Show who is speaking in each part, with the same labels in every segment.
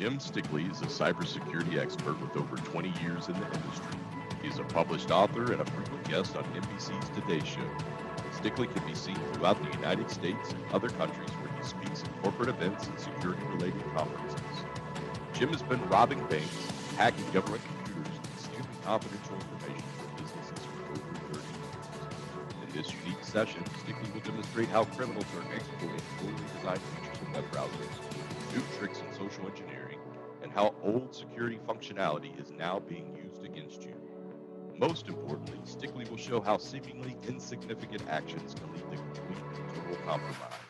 Speaker 1: Jim Stickley is a cybersecurity expert with over 20 years in the industry. He is a published author and a frequent guest on NBC's Today Show. Stickley can be seen throughout the United States and other countries where he speaks at corporate events and security-related conferences. Jim has been robbing banks, hacking government computers, and stealing confidential information from businesses for over 30 years. In this unique session, Stickley will demonstrate how criminals are exploiting poorly designed features in web browsers, new tricks in social engineering, and how old security functionality is now being used against you. Most importantly, Stickley will show how seemingly insignificant actions can lead to complete and total compromise.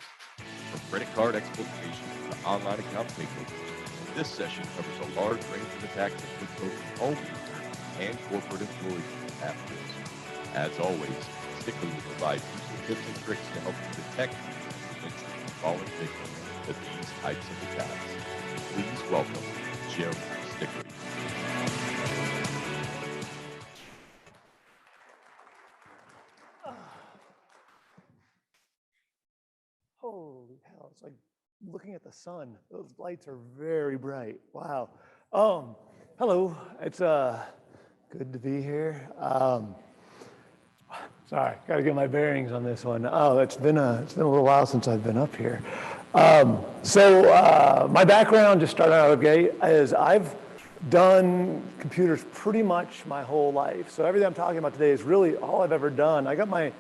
Speaker 1: From credit card exploitation to online account takeovers, this session covers a large range of attacks that put both home users and corporate employees at risk. As always, Stickley will provide useful tips and tricks to help you detect and prevent you from falling victim to these types of attacks. Please welcome Jim Stickley.
Speaker 2: Holy hell, it's like looking at the sun. Those lights are very bright. Wow. Hello, it's good to be here. Sorry, got to get my bearings on this one. Oh, it's been a little while since I've been up here. My background, just starting out okay, is I've done computers pretty much my whole life. So everything I'm talking about today is really all I've ever done. I got my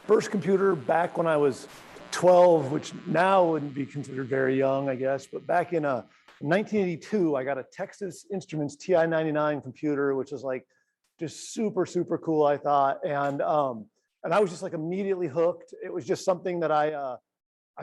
Speaker 2: first computer back when I was 12, which now wouldn't be considered very young, I guess. But back in 1982, I got a Texas Instruments TI-99 computer, which was like just super, super cool, I thought. And I was just like immediately hooked. It was just something that I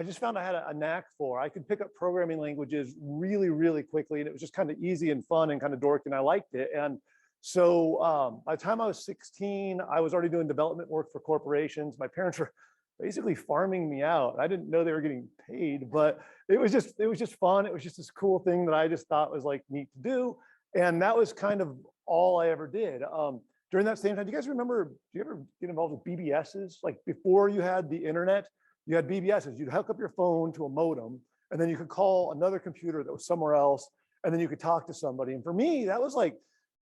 Speaker 2: just found I had a knack for. I could pick up programming languages really, really quickly. And it was just kind of easy and fun and kind of dorky, and I liked it. And so by the time I was 16, I was already doing development work for corporations. My parents were basically farming me out. I didn't know they were getting paid, but it was just fun. It was just this cool thing that I just thought was like neat to do. And that was kind of all I ever did. During that same time, do you guys remember, do you ever get involved with BBSs? Like before you had the internet, you had BBSs. You'd hook up your phone to a modem, and then you could call another computer that was somewhere else, and then you could talk to somebody. And for me, that was like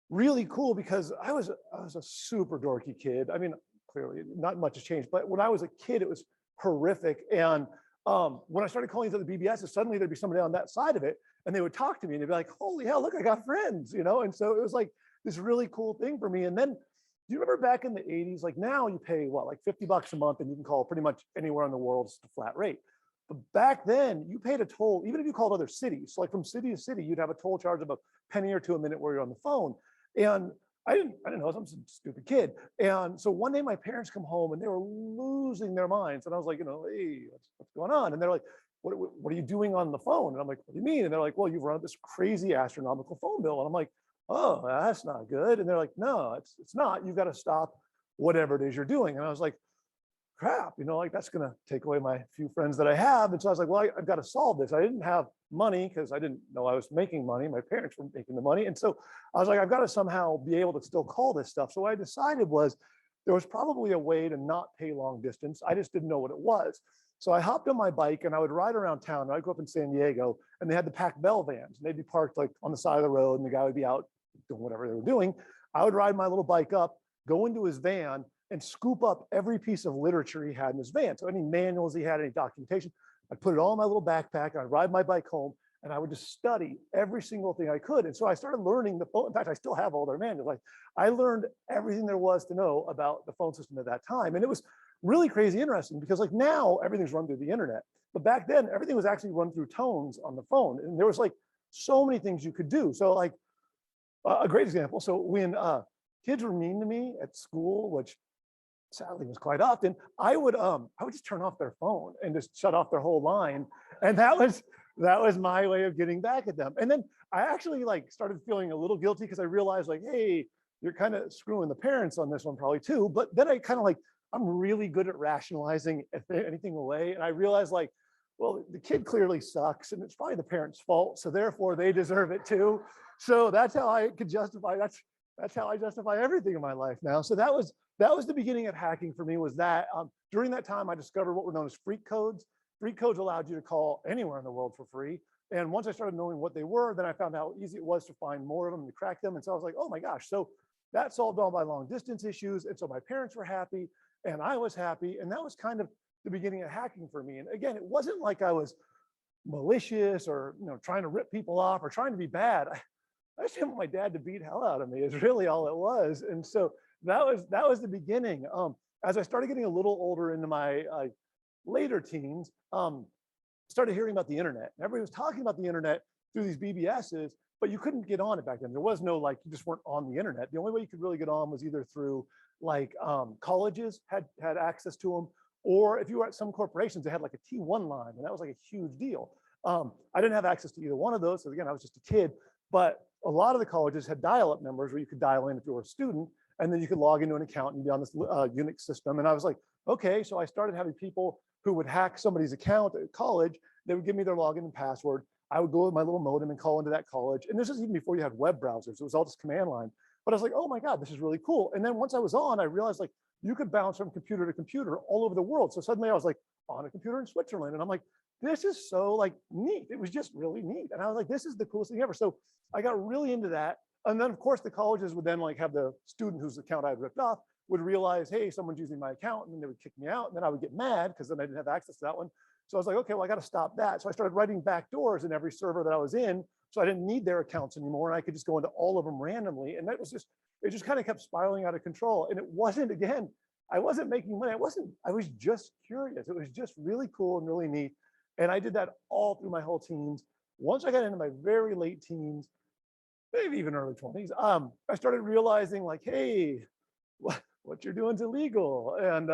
Speaker 2: really cool because I was a super dorky kid. I mean, clearly not much has changed, but when I was a kid, it was horrific. And when I started calling these other BBSs, suddenly there'd be somebody on that side of it, and they would talk to me, and they'd be like, holy hell, look, I got friends, you know? And so it was like this really cool thing for me. And then, do you remember back in the 80s, like now you pay what, like $50 a month, and you can call pretty much anywhere in the world, it's a flat rate. But back then you paid a toll, even if you called other cities, like from city to city, you'd have a toll charge of a penny or two a minute where you're on the phone. And I didn't know, I'm some stupid kid. And so one day my parents come home and they were losing their minds. And I was like, hey, what's going on? And they're like, what are you doing on the phone? And I'm like, what do you mean? And they're like, well, you've run up this crazy astronomical phone bill. And I'm like, oh, that's not good. And they're like, no, it's not. You've got to stop whatever it is you're doing. And I was like, crap, like that's going to take away my few friends that I have. And so I was like, well, I've got to solve this. I didn't have money because I didn't know I was making money. My parents were making the money. And so I was like, I've got to somehow be able to still call this stuff. So what I decided was there was probably a way to not pay long distance. I just didn't know what it was. So I hopped on my bike and I would ride around town. I grew up in San Diego, and they had the Pac Bell vans, and they'd be parked like on the side of the road, and the guy would be out doing whatever they were doing. I would ride my little bike up, go into his van, and scoop up every piece of literature he had in his van. So any manuals he had, any documentation, I'd put it all in my little backpack, and I'd ride my bike home, and I would just study every single thing I could. And so I started learning the phone. In fact, I still have all their manuals. Like I learned everything there was to know about the phone system at that time. And it was really crazy interesting because like now everything's run through the internet, but back then everything was actually run through tones on the phone. And there was like so many things you could do. So like a great example. So when kids were mean to me at school, which sadly was quite often, I would just turn off their phone and just shut off their whole line. And that was my way of getting back at them. And then I actually like started feeling a little guilty because I realized like, hey, you're kind of screwing the parents on this one probably too. But then I kind of like, I'm really good at rationalizing anything away. And I realized like, well, the kid clearly sucks and it's probably the parents' fault. So therefore they deserve it too. So that's how I could justify, that's how I justify everything in my life now. So that was the beginning of hacking for me, was that during that time, I discovered what were known as freak codes. Freak codes allowed you to call anywhere in the world for free. And once I started knowing what they were, then I found out how easy it was to find more of them and to crack them. And so I was like, oh my gosh. So that solved all my long distance issues. And so my parents were happy and I was happy. And that was kind of the beginning of hacking for me. And again, it wasn't like I was malicious or trying to rip people off or trying to be bad. I just didn't want my dad to beat hell out of me is really all it was. And so that was the beginning. As I started getting a little older into my later teens, started hearing about the internet. Everybody was talking about the internet through these BBSs, but you couldn't get on it back then. There was no you just weren't on the internet. The only way you could really get on was either through colleges had access to them, or if you were at some corporations, they had like a T1 line, and that was like a huge deal. I didn't have access to either one of those, so again, I was just a kid. But a lot of the colleges had dial-up numbers where you could dial in if you were a student, and then you could log into an account and you'd be on this Unix system. And I was like, okay, so I started having people who would hack somebody's account at college. They would give me their login and password. I would go with my little modem and call into that college. And this is even before you had web browsers. It was all just command line. But I was like, oh my God, this is really cool. And then once I was on, I realized you could bounce from computer to computer all over the world. So suddenly I was on a computer in Switzerland. And I'm like, this is so neat. It was just really neat. And I was like, this is the coolest thing ever. So I got really into that. And then of course the colleges would then have the student whose account I had ripped off would realize, hey, someone's using my account, and then they would kick me out. And then I would get mad because then I didn't have access to that one. So I was like, okay, well, I got to stop that. So I started writing backdoors in every server that I was in. So I didn't need their accounts anymore. And I could just go into all of them randomly. And that was it just kind of kept spiraling out of control. And it wasn't, again, I wasn't making money. I was just curious. It was just really cool and really neat. And I did that all through my whole teens. Once I got into my very late teens, maybe even early 20s, I started realizing hey, what you're doing is illegal. And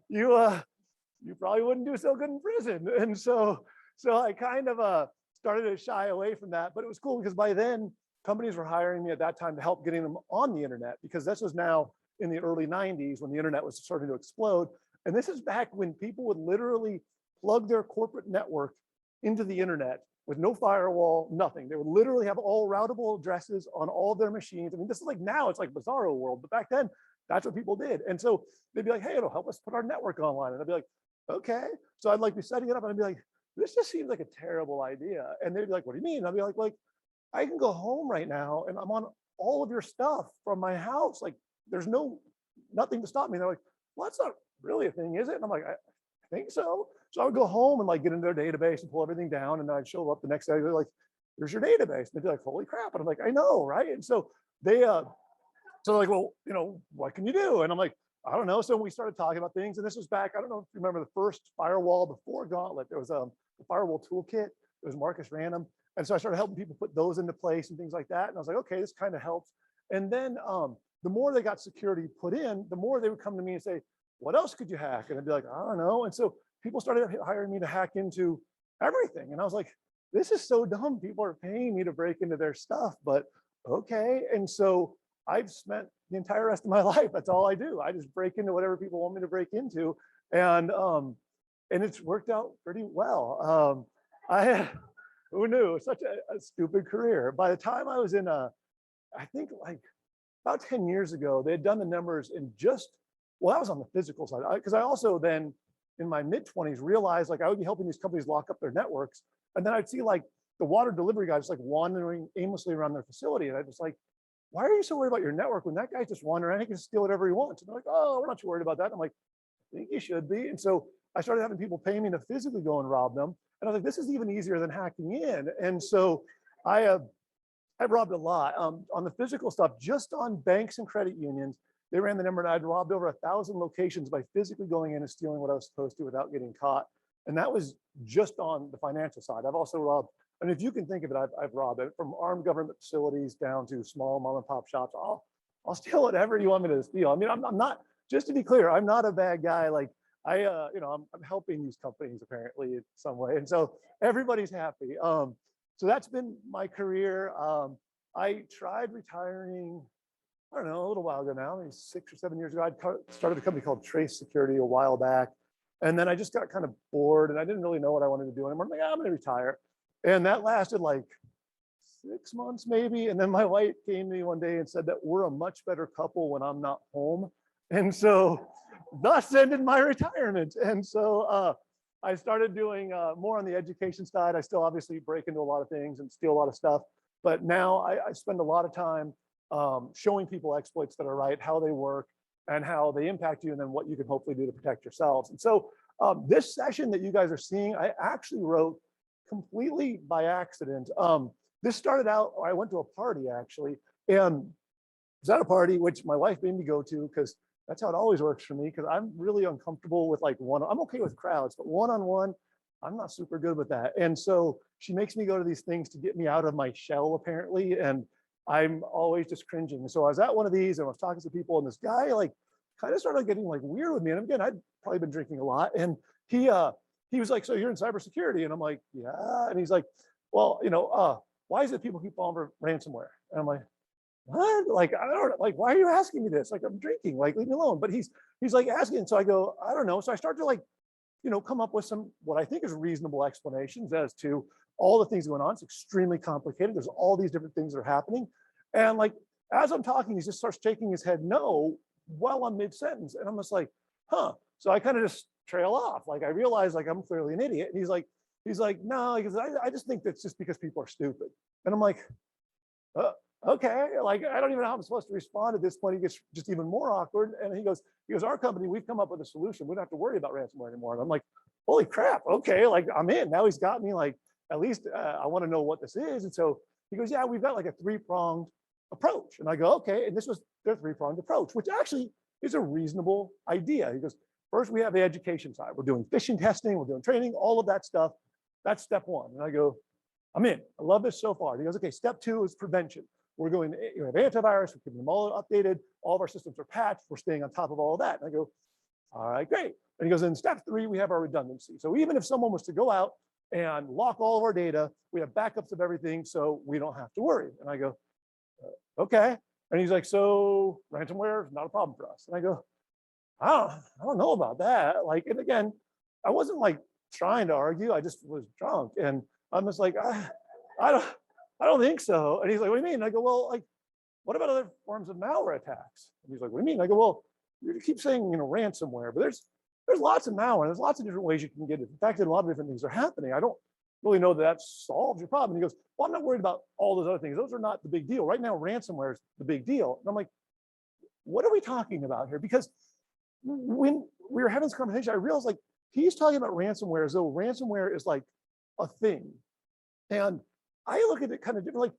Speaker 2: you probably wouldn't do so good in prison. And so I kind of started to shy away from that. But it was cool because by then companies were hiring me at that time to help getting them on the internet, because this was now in the early 90s when the internet was starting to explode. And this is back when people would literally plug their corporate network into the internet with no firewall, nothing. They would literally have all routable addresses on all of their machines. I mean, this is now it's like bizarro world, but back then that's what people did. And so they'd be like, hey, it'll help us put our network online. And I'd be like, okay. So I'd be setting it up and I'd be like, this just seems like a terrible idea. And they'd be like, what do you mean? And I'd be like, I can go home right now and I'm on all of your stuff from my house. There's nothing to stop me. And they're like, well, that's not really a thing, is it? And I'm like, I think so. So I would go home and get into their database and pull everything down. And then I'd show up the next day. They're like, here's your database. And they'd be like, holy crap. And I'm like, I know, right? And so they're like, well, what can you do? And I'm like, I don't know. So we started talking about things. And this was back, I don't know if you remember the first firewall before Gauntlet. There was a firewall toolkit. It was Marcus Random. And so I started helping people put those into place and things like that. And I was like, okay, this kind of helps. And then the more they got security put in, the more they would come to me and say, what else could you hack? And I'd be like, I don't know. And so people started hiring me to hack into everything. And I was like, this is so dumb. People are paying me to break into their stuff, but okay. And so I've spent the entire rest of my life, that's all I do. I just break into whatever people want me to break into. And it's worked out pretty well. Who knew? Such a stupid career. By the time I was in I think about 10 years ago, they had done the numbers in well, that was on the physical side. Because I also then in my mid-20s realized I would be helping these companies lock up their networks. And then I'd see the water delivery guys wandering aimlessly around their facility. And I was like, why are you so worried about your network when that guy's just wandering around? He can steal whatever he wants. And they're like, oh, we're not too worried about that. And I'm like, I think you should be. And so I started having people pay me to physically go and rob them. And I was like, this is even easier than hacking in. And so I've robbed a lot on the physical stuff, just on banks and credit unions. They ran the number and I'd robbed over 1,000 locations by physically going in and stealing what I was supposed to without getting caught. And that was just on the financial side. I've also robbed, and if you can think of it, I've robbed it from armed government facilities down to small mom and pop shops. I'll steal whatever you want me to steal. I mean, I'm not, just to be clear, I'm not a bad guy. I'm helping these companies apparently in some way. And so everybody's happy. So that's been my career. I tried retiring, I don't know, a little while ago now, maybe 6 or 7 years ago. I started a company called Trace Security a while back. And then I just got kind of bored and I didn't really know what I wanted to do anymore. I'm like, I'm going to retire. And that lasted 6 months maybe. And then my wife came to me one day and said that we're a much better couple when I'm not home. And so thus ended my retirement. And so I started doing more on the education side. I still obviously break into a lot of things and steal a lot of stuff, but now I spend a lot of time showing people exploits that are right, how they work, and how they impact you, and then what you can hopefully do to protect yourselves. And so this session that you guys are seeing, I actually wrote completely by accident. This started out, I went to a party actually, and was at a party which my wife made me go to because that's how it always works for me, because I'm really uncomfortable with like I'm okay with crowds, but one-on-one, I'm not super good with that. And so she makes me go to these things to get me out of my shell apparently, and I'm always just cringing. So I was at one of these and I was talking to people, and this guy like kind of started getting like weird with me. And again, I'd probably been drinking a lot, and he was like, "So you're in cybersecurity?" And I'm like, "Yeah." And he's like, "Well, why is it people keep falling for ransomware?" And I'm like, what? Like, I don't like, why are you asking me this? Like, I'm drinking, like, leave me alone. But he's like asking. So I go, I don't know. So I start to like, come up with some, what I think is reasonable explanations as to all the things going on. It's extremely complicated. There's all these different things that are happening. And like, as I'm talking, he just starts shaking his head no while I'm mid-sentence. And I'm just like, huh. So I kind of just trail off. Like, I realize like I'm clearly an idiot. And he's like, no, because I just think that's just because people are stupid. And I'm like, okay, like I don't even know how I'm supposed to respond at this point. He gets just even more awkward, and he goes, our company, we've come up with a solution. We don't have to worry about ransomware anymore. And I'm like, holy crap, okay, like I'm in. Now he's got me like, at least I want to know what this is. And so he goes, yeah, we've got like a three-pronged approach. And I go, okay, and this was their three-pronged approach, which actually is a reasonable idea. He goes, first we have the education side. We're doing phishing testing, we're doing training, all of that stuff. That's step one. And I go, I'm in. I love this so far. And he goes, okay, step two is prevention. We're going to have antivirus, we're keeping them all updated, all of our systems are patched, we're staying on top of all of that. And I go, all right, great. And he goes, in step three, we have our redundancy. So even if someone was to go out and lock all of our data, we have backups of everything, so we don't have to worry. And I go, okay. And he's like, so ransomware is not a problem for us. And I go, I don't know about that. Like, and again, I wasn't like trying to argue, I just was drunk. And I'm just like, I don't think so. And he's like, what do you mean? And I go, well, like, what about other forms of malware attacks? And he's like, what do you mean? I go, well, you keep saying, ransomware, but there's lots of malware. There's lots of different ways you can get it. In fact, a lot of different things are happening. I don't really know that solves your problem. And he goes, well, I'm not worried about all those other things. Those are not the big deal. Right now, ransomware is the big deal. And I'm like, what are we talking about here? Because when we were having this conversation, I realized like he's talking about ransomware as though ransomware is like a thing. And I look at it kind of different.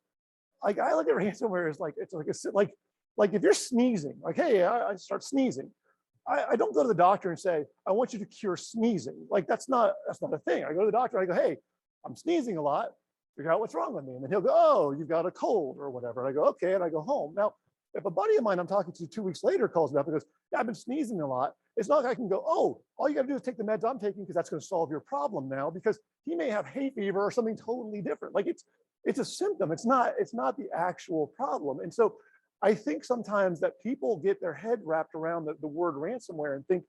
Speaker 2: Like I look at ransomware as like it's like if you're sneezing, like hey, I start sneezing. I don't go to the doctor and say I want you to cure sneezing. Like that's not a thing. I go to the doctor. I go, hey, I'm sneezing a lot. Figure out what's wrong with me. And then he'll go, oh, you've got a cold or whatever. And I go, okay, and I go home. Now, if a buddy of mine I'm talking to 2 weeks later calls me up and goes, yeah, I've been sneezing a lot. It's not like I can go, oh, all you got to do is take the meds I'm taking because that's going to solve your problem now, because he may have hay fever or something totally different. Like it's a symptom. It's not the actual problem. And so I think sometimes that people get their head wrapped around the word ransomware and think,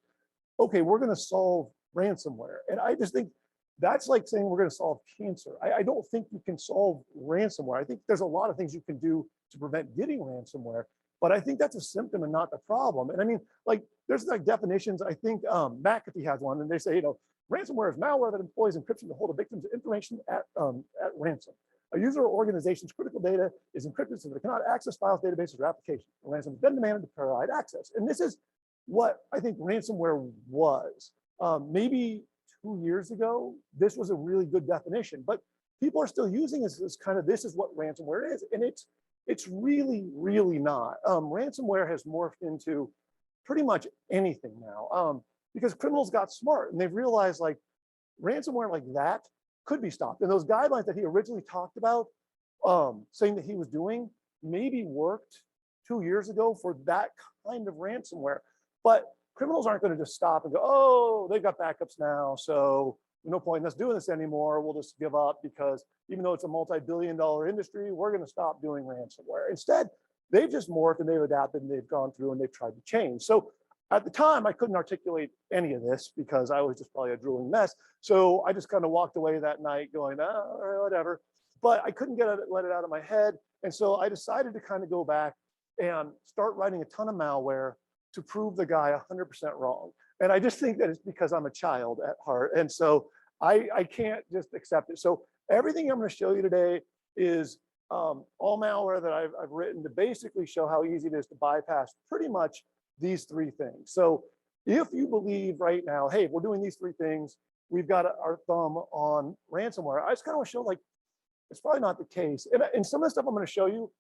Speaker 2: okay, we're going to solve ransomware. And I just think that's like saying we're going to solve cancer. I don't think you can solve ransomware. I think there's a lot of things you can do to prevent getting ransomware, but I think that's a symptom and not the problem. And I mean, like there's like definitions. I think McAfee has one, and they say, ransomware is malware that employs encryption to hold a victim's information at ransom. A user or organization's critical data is encrypted so that it cannot access files, databases, or applications. The ransom is then demanded to provide access. And this is what I think ransomware was. Maybe 2 years ago, this was a really good definition, but people are still using this as kind of, this is what ransomware is. And it's really, really not. Ransomware has morphed into pretty much anything now because criminals got smart and they've realized like ransomware like that could be stopped. And those guidelines that he originally talked about, saying that he was doing, maybe worked 2 years ago for that kind of ransomware. But criminals aren't going to just stop and go, oh, they've got backups now, so no point in us doing this anymore. We'll just give up because even though it's a multi-billion-dollar industry, we're going to stop doing ransomware. Instead, they've just morphed and they've adapted and they've gone through and they've tried to change. So at the time, I couldn't articulate any of this because I was just probably a drooling mess. So I just kind of walked away that night going, oh, whatever. But I couldn't let it out of my head. And so I decided to kind of go back and start writing a ton of malware to prove the guy 100% wrong. And I just think that it's because I'm a child at heart. And so I can't just accept it. So everything I'm going to show you today is all malware that I've written to basically show how easy it is to bypass pretty much these three things. So if you believe right now, hey, we're doing these three things, we've got our thumb on ransomware, I just kind of want to show like, it's probably not the case. And some of the stuff I'm going to show you,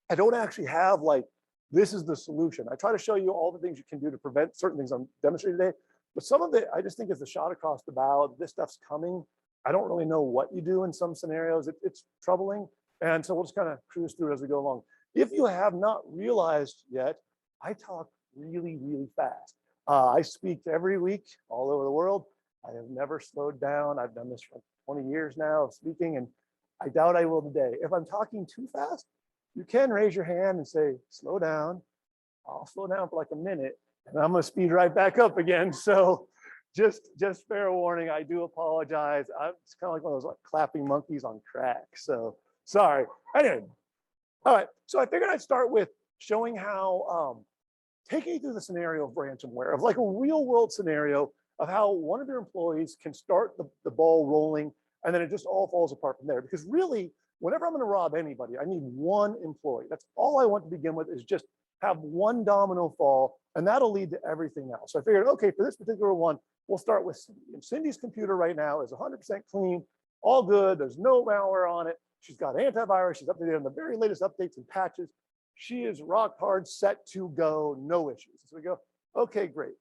Speaker 2: I don't actually have like, this is the solution. I try to show you all the things you can do to prevent certain things I'm demonstrating today, but some of it I just think is the shot across the bow. This stuff's coming. I don't really know what you do in some scenarios. It's troubling. And so we'll just kind of cruise through it as we go along. If you have not realized yet, I talk really, really fast. I speak every week all over the world. I have never slowed down. I've done this for 20 years now of speaking, and I doubt I will today. If I'm talking too fast, you can raise your hand and say, slow down. I'll slow down for like a minute, and I'm gonna speed right back up again. So just fair warning, I do apologize. It's kind of like one of those like clapping monkeys on crack. So sorry. Anyway, all right. So I figured I'd start with showing how, taking you through the scenario of ransomware, of like a real world scenario of how one of your employees can start the ball rolling, and then it just all falls apart from there. Because really, whenever I'm going to rob anybody, I need one employee. That's all I want to begin with, is just have one domino fall, and that'll lead to everything else. So I figured, okay, for this particular one, we'll start with Cindy. And Cindy's computer right now is 100% clean, all good. There's no malware on it. She's got antivirus. She's updated on the very latest updates and patches. She is rock hard, set to go, no issues. So we go, okay, great.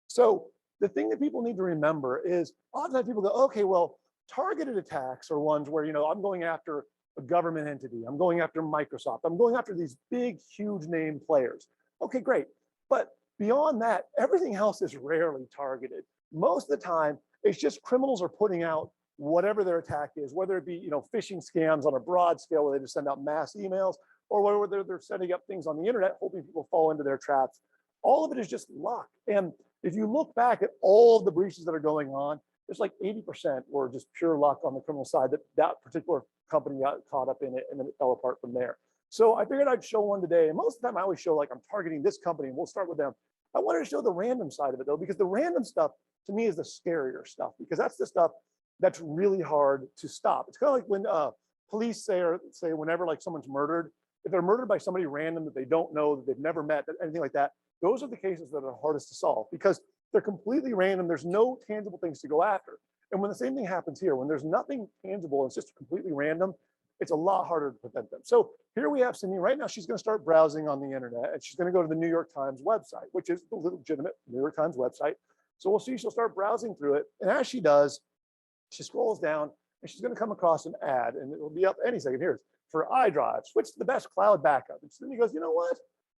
Speaker 2: So the thing that people need to remember is, oftentimes people go, okay, well, targeted attacks are ones where, I'm going after a government entity. I'm going after Microsoft. I'm going after these big, huge name players. Okay, great. But beyond that, everything else is rarely targeted. Most of the time, it's just criminals are putting out whatever their attack is, whether it be, phishing scams on a broad scale where they just send out mass emails, or whether they're setting up things on the internet, hoping people fall into their traps. All of it is just luck. And if you look back at all of the breaches that are going on, there's like 80% were just pure luck on the criminal side, that particular company got caught up in it, and then it fell apart from there. So I figured I'd show one today. And most of the time I always show like I'm targeting this company and we'll start with them. I wanted to show the random side of it though, because the random stuff to me is the scarier stuff, because that's the stuff that's really hard to stop. It's kind of like when police say whenever like someone's murdered, if they're murdered by somebody random that they don't know, that they've never met, anything like that, those are the cases that are hardest to solve because they're completely random. There's no tangible things to go after. And when the same thing happens here, when there's nothing tangible, it's just completely random, it's a lot harder to prevent them. So here we have Cindy. Right now, she's going to start browsing on the internet, and she's going to go to the New York Times website, which is the legitimate New York Times website. So we'll see she'll start browsing through it. And as she does, she scrolls down, and she's going to come across an ad, and it will be up any second. Here, for iDrive, switch to the best cloud backup. And Cindy goes, you know what?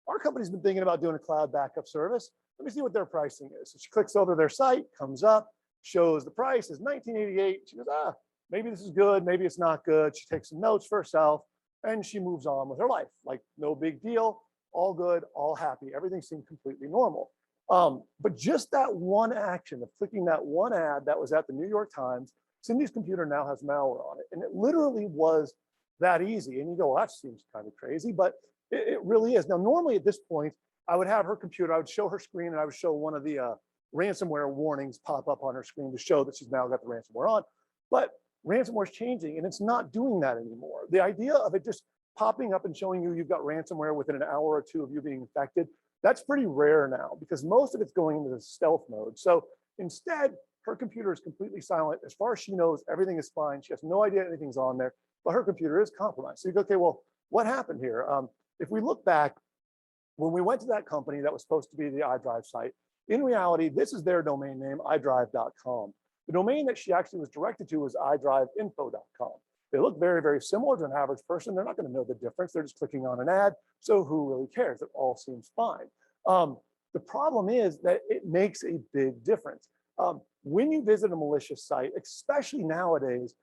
Speaker 2: Our company's been thinking about doing a cloud backup service. Let me see what their pricing is. So she clicks over their site, comes up, shows the price is $19.88. She goes, maybe this is good, maybe it's not good. She takes some notes for herself, and she moves on with her life. Like, no big deal, all good, all happy. Everything seemed completely normal. But just that one action of clicking that one ad that was at the New York Times, Cindy's computer now has malware on it. And it literally was that easy. And you go, well, that seems kind of crazy, but it really is. Now, normally at this point, I would have her computer, I would show her screen, and I would show one of the ransomware warnings pop up on her screen to show that she's now got the ransomware on. But ransomware is changing, and it's not doing that anymore. The idea of it just popping up and showing you've got ransomware within an hour or two of you being infected, that's pretty rare now because most of it's going into the stealth mode. So instead, her computer is completely silent. As far as she knows, everything is fine. She has no idea anything's on there, but her computer is compromised. So you go, okay, well, what happened here? If we look back, when we went to that company that was supposed to be the iDrive site, in reality, this is their domain name, iDrive.com. The domain that she actually was directed to was iDriveInfo.com. They look very, very similar to an average person. They're not going to know the difference. They're just clicking on an ad. So who really cares? It all seems fine. The problem is that it makes a big difference. When you visit a malicious site, especially nowadays,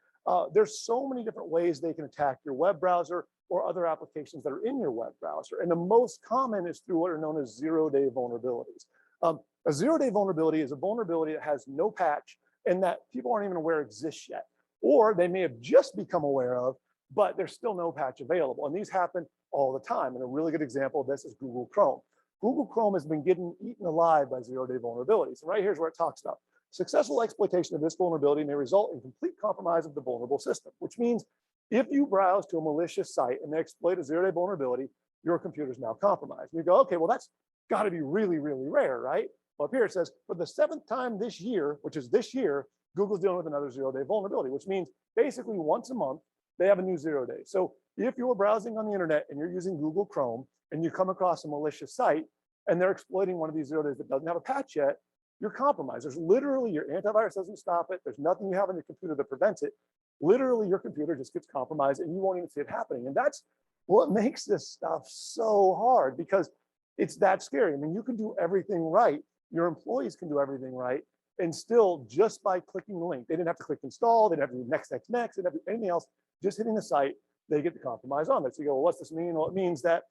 Speaker 2: there's so many different ways they can attack your web browser or other applications that are in your web browser. And the most common is through what are known as zero-day vulnerabilities. A zero-day vulnerability is a vulnerability that has no patch and that people aren't even aware exists yet. Or they may have just become aware of, but there's still no patch available. And these happen all the time. And a really good example of this is Google Chrome. Google Chrome has been getting eaten alive by zero-day vulnerabilities. And right here's where it talks about successful exploitation of this vulnerability may result in complete compromise of the vulnerable system, which means if you browse to a malicious site and they exploit a zero-day vulnerability, your computer is now compromised. And you go, okay, well, that's got to be really, really rare, right? Well, up here it says, for the 7th time this year, which is this year, Google's dealing with another zero-day vulnerability, which means basically once a month, they have a new zero-day. So if you're browsing on the internet and you're using Google Chrome and you come across a malicious site and they're exploiting one of these zero-days that doesn't have a patch yet, you're compromised. There's literally, your antivirus doesn't stop it. There's nothing you have on your computer that prevents it. Literally, your computer just gets compromised and you won't even see it happening. And that's what makes this stuff so hard, because it's that scary. I mean, you can do everything right. Your employees can do everything right. And still, just by clicking the link, they didn't have to click install, they didn't have to do next, they didn't have to do anything else, just hitting the site, they get the compromise on it. So you go, well, what's this mean? Well, it means that,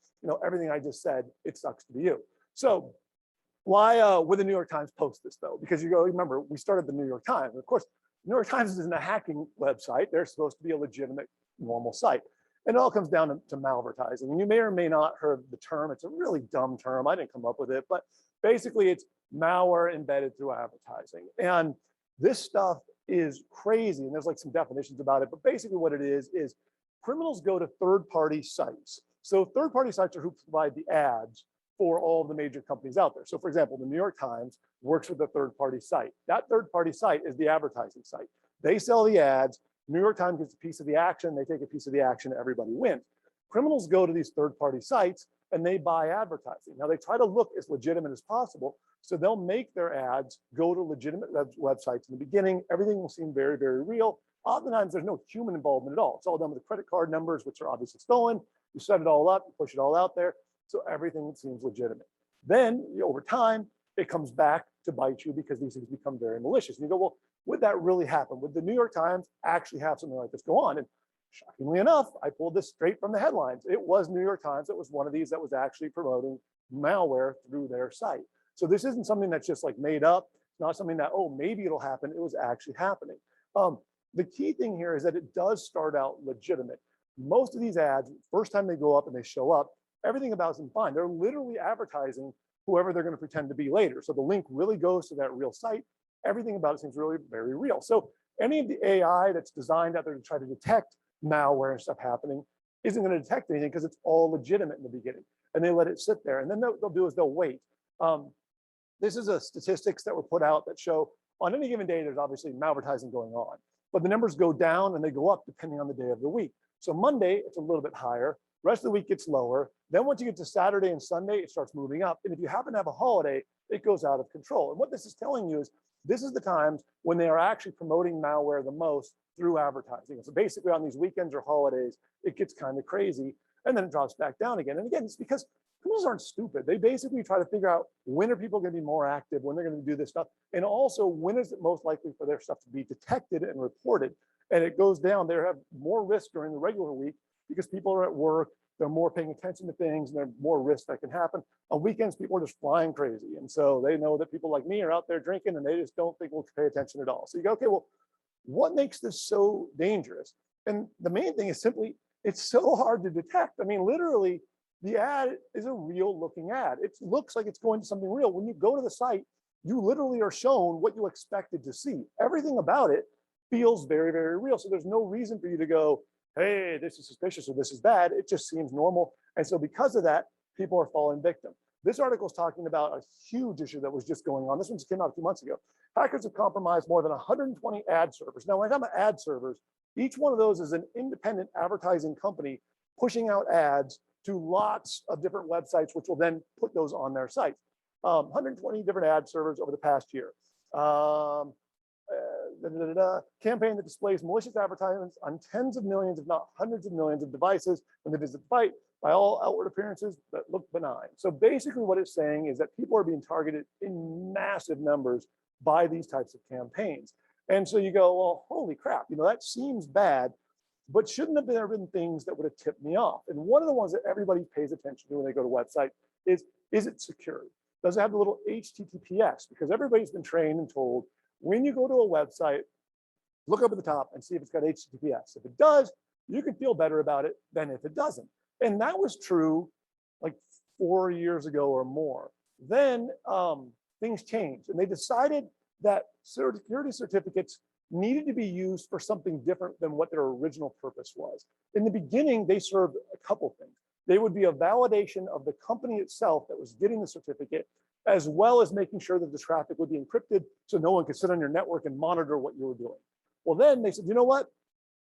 Speaker 2: everything I just said, it sucks to be you. So why would the New York Times post this though? Because you go, remember, we started the New York Times. Of course, the New York Times isn't a hacking website. They're supposed to be a legitimate, normal site. And it all comes down to malvertising. And you may or may not heard the term. It's a really dumb term. I didn't come up with it, but basically it's malware embedded through advertising. And this stuff is crazy. And there's like some definitions about it, but basically what it is criminals go to third-party sites. So third-party sites are who provide the ads for all of the major companies out there. So for example, the New York Times works with a third-party site. That third-party site is the advertising site. They sell the ads, New York Times gets a piece of the action, they take a piece of the action, everybody wins. Criminals go to these third-party sites and they buy advertising. Now they try to look as legitimate as possible, so they'll make their ads go to legitimate websites in the beginning. Everything will seem very, very real. Oftentimes there's no human involvement at all. It's all done with the credit card numbers, which are obviously stolen. You set it all up, you push it all out there, so everything seems legitimate. Then over time, it comes back to bite you because these things become very malicious. And you go, well, would that really happen? Would the New York Times actually have something like this go on? And shockingly enough, I pulled this straight from the headlines. It was New York Times that was one of these that was actually promoting malware through their site. So this isn't something that's just like made up. It's not something that, oh, maybe it'll happen. It was actually happening. The key thing here is that it does start out legitimate. Most of these ads, first time they go up and they show up, everything about them fine. They're literally advertising whoever they're going to pretend to be later. So the link really goes to that real site. Everything about it seems really very real. So any of the AI that's designed out there to try to detect malware and stuff happening isn't going to detect anything because it's all legitimate in the beginning. And they let it sit there. And then they'll do is they'll wait. This is a statistics that were put out that show on any given day, there's obviously malvertising going on. But the numbers go down and they go up depending on the day of the week. So Monday, it's a little bit higher. Rest of the week gets lower. Then once you get to Saturday and Sunday, it starts moving up. And if you happen to have a holiday, it goes out of control. And what this is telling you is this is the times when they are actually promoting malware the most through advertising. So basically on these weekends or holidays, it gets kind of crazy and then it drops back down again. And again, it's because criminals aren't stupid. They basically try to figure out when are people going to be more active, when they're going to do this stuff, and also when is it most likely for their stuff to be detected and reported. And it goes down. They have more risk during the regular week because people are at work, they're more paying attention to things, and there's more risk that can happen. On weekends, people are just flying crazy. And so they know that people like me are out there drinking and they just don't think we'll pay attention at all. So you go, okay, well, what makes this so dangerous? And the main thing is simply, it's so hard to detect. I mean, literally, the ad is a real looking ad. It looks like it's going to something real. When you go to the site, you literally are shown what you expected to see. Everything about it feels very, very real. So there's no reason for you to go, hey, this is suspicious or this is bad. It just seems normal. And so because of that, people are falling victim. This article is talking about a huge issue that was just going on. This one just came out a few months ago. Hackers have compromised more than 120 ad servers. Now, when I'm talking about ad servers, each one of those is an independent advertising company pushing out ads to lots of different websites, which will then put those on their sites. 120 different ad servers over the past year. Campaign that displays malicious advertisements on tens of millions, if not hundreds of millions of devices when they visit the site by all outward appearances that look benign. So basically what it's saying is that people are being targeted in massive numbers by these types of campaigns. And so you go, well, holy crap, that seems bad, but shouldn't have there been things that would have tipped me off? And one of the ones that everybody pays attention to when they go to a website is it secure? Does it have the little HTTPS? Because everybody's been trained and told when you go to a website, look up at the top and see if it's got HTTPS. If it does, you can feel better about it than if it doesn't. And that was true like 4 years ago or more. Then things changed, and they decided that security certificates needed to be used for something different than what their original purpose was. In the beginning, they served a couple things. They would be a validation of the company itself that was getting the certificate, as well as making sure that the traffic would be encrypted so no one could sit on your network and monitor what you were doing. Well, then they said, you know what?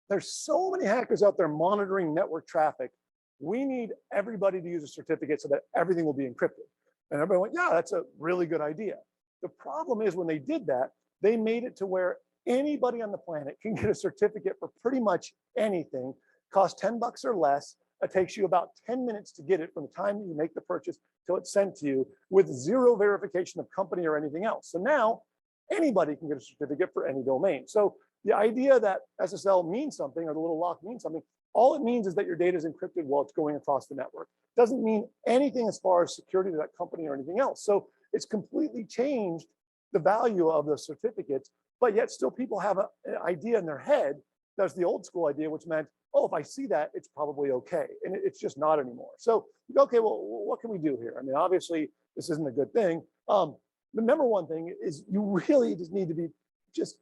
Speaker 2: There's so many hackers out there monitoring network traffic. We need everybody to use a certificate so that everything will be encrypted. And everybody went, yeah, that's a really good idea. The problem is when they did that, they made it to where anybody on the planet can get a certificate for pretty much anything, costs $10 or less. It takes you about 10 minutes to get it from the time you make the purchase till it's sent to you with zero verification of company or anything else. So now anybody can get a certificate for any domain. So the idea that SSL means something or the little lock means something, all it means is that your data is encrypted while it's going across the network. It doesn't mean anything as far as security to that company or anything else. So it's completely changed the value of the certificates, but yet still people have an idea in their head. That's the old school idea, which meant, oh, if I see that, it's probably okay. And it's just not anymore. So you go, okay, well, what can we do here? I mean, obviously, this isn't a good thing. The number one thing is you really just need to be just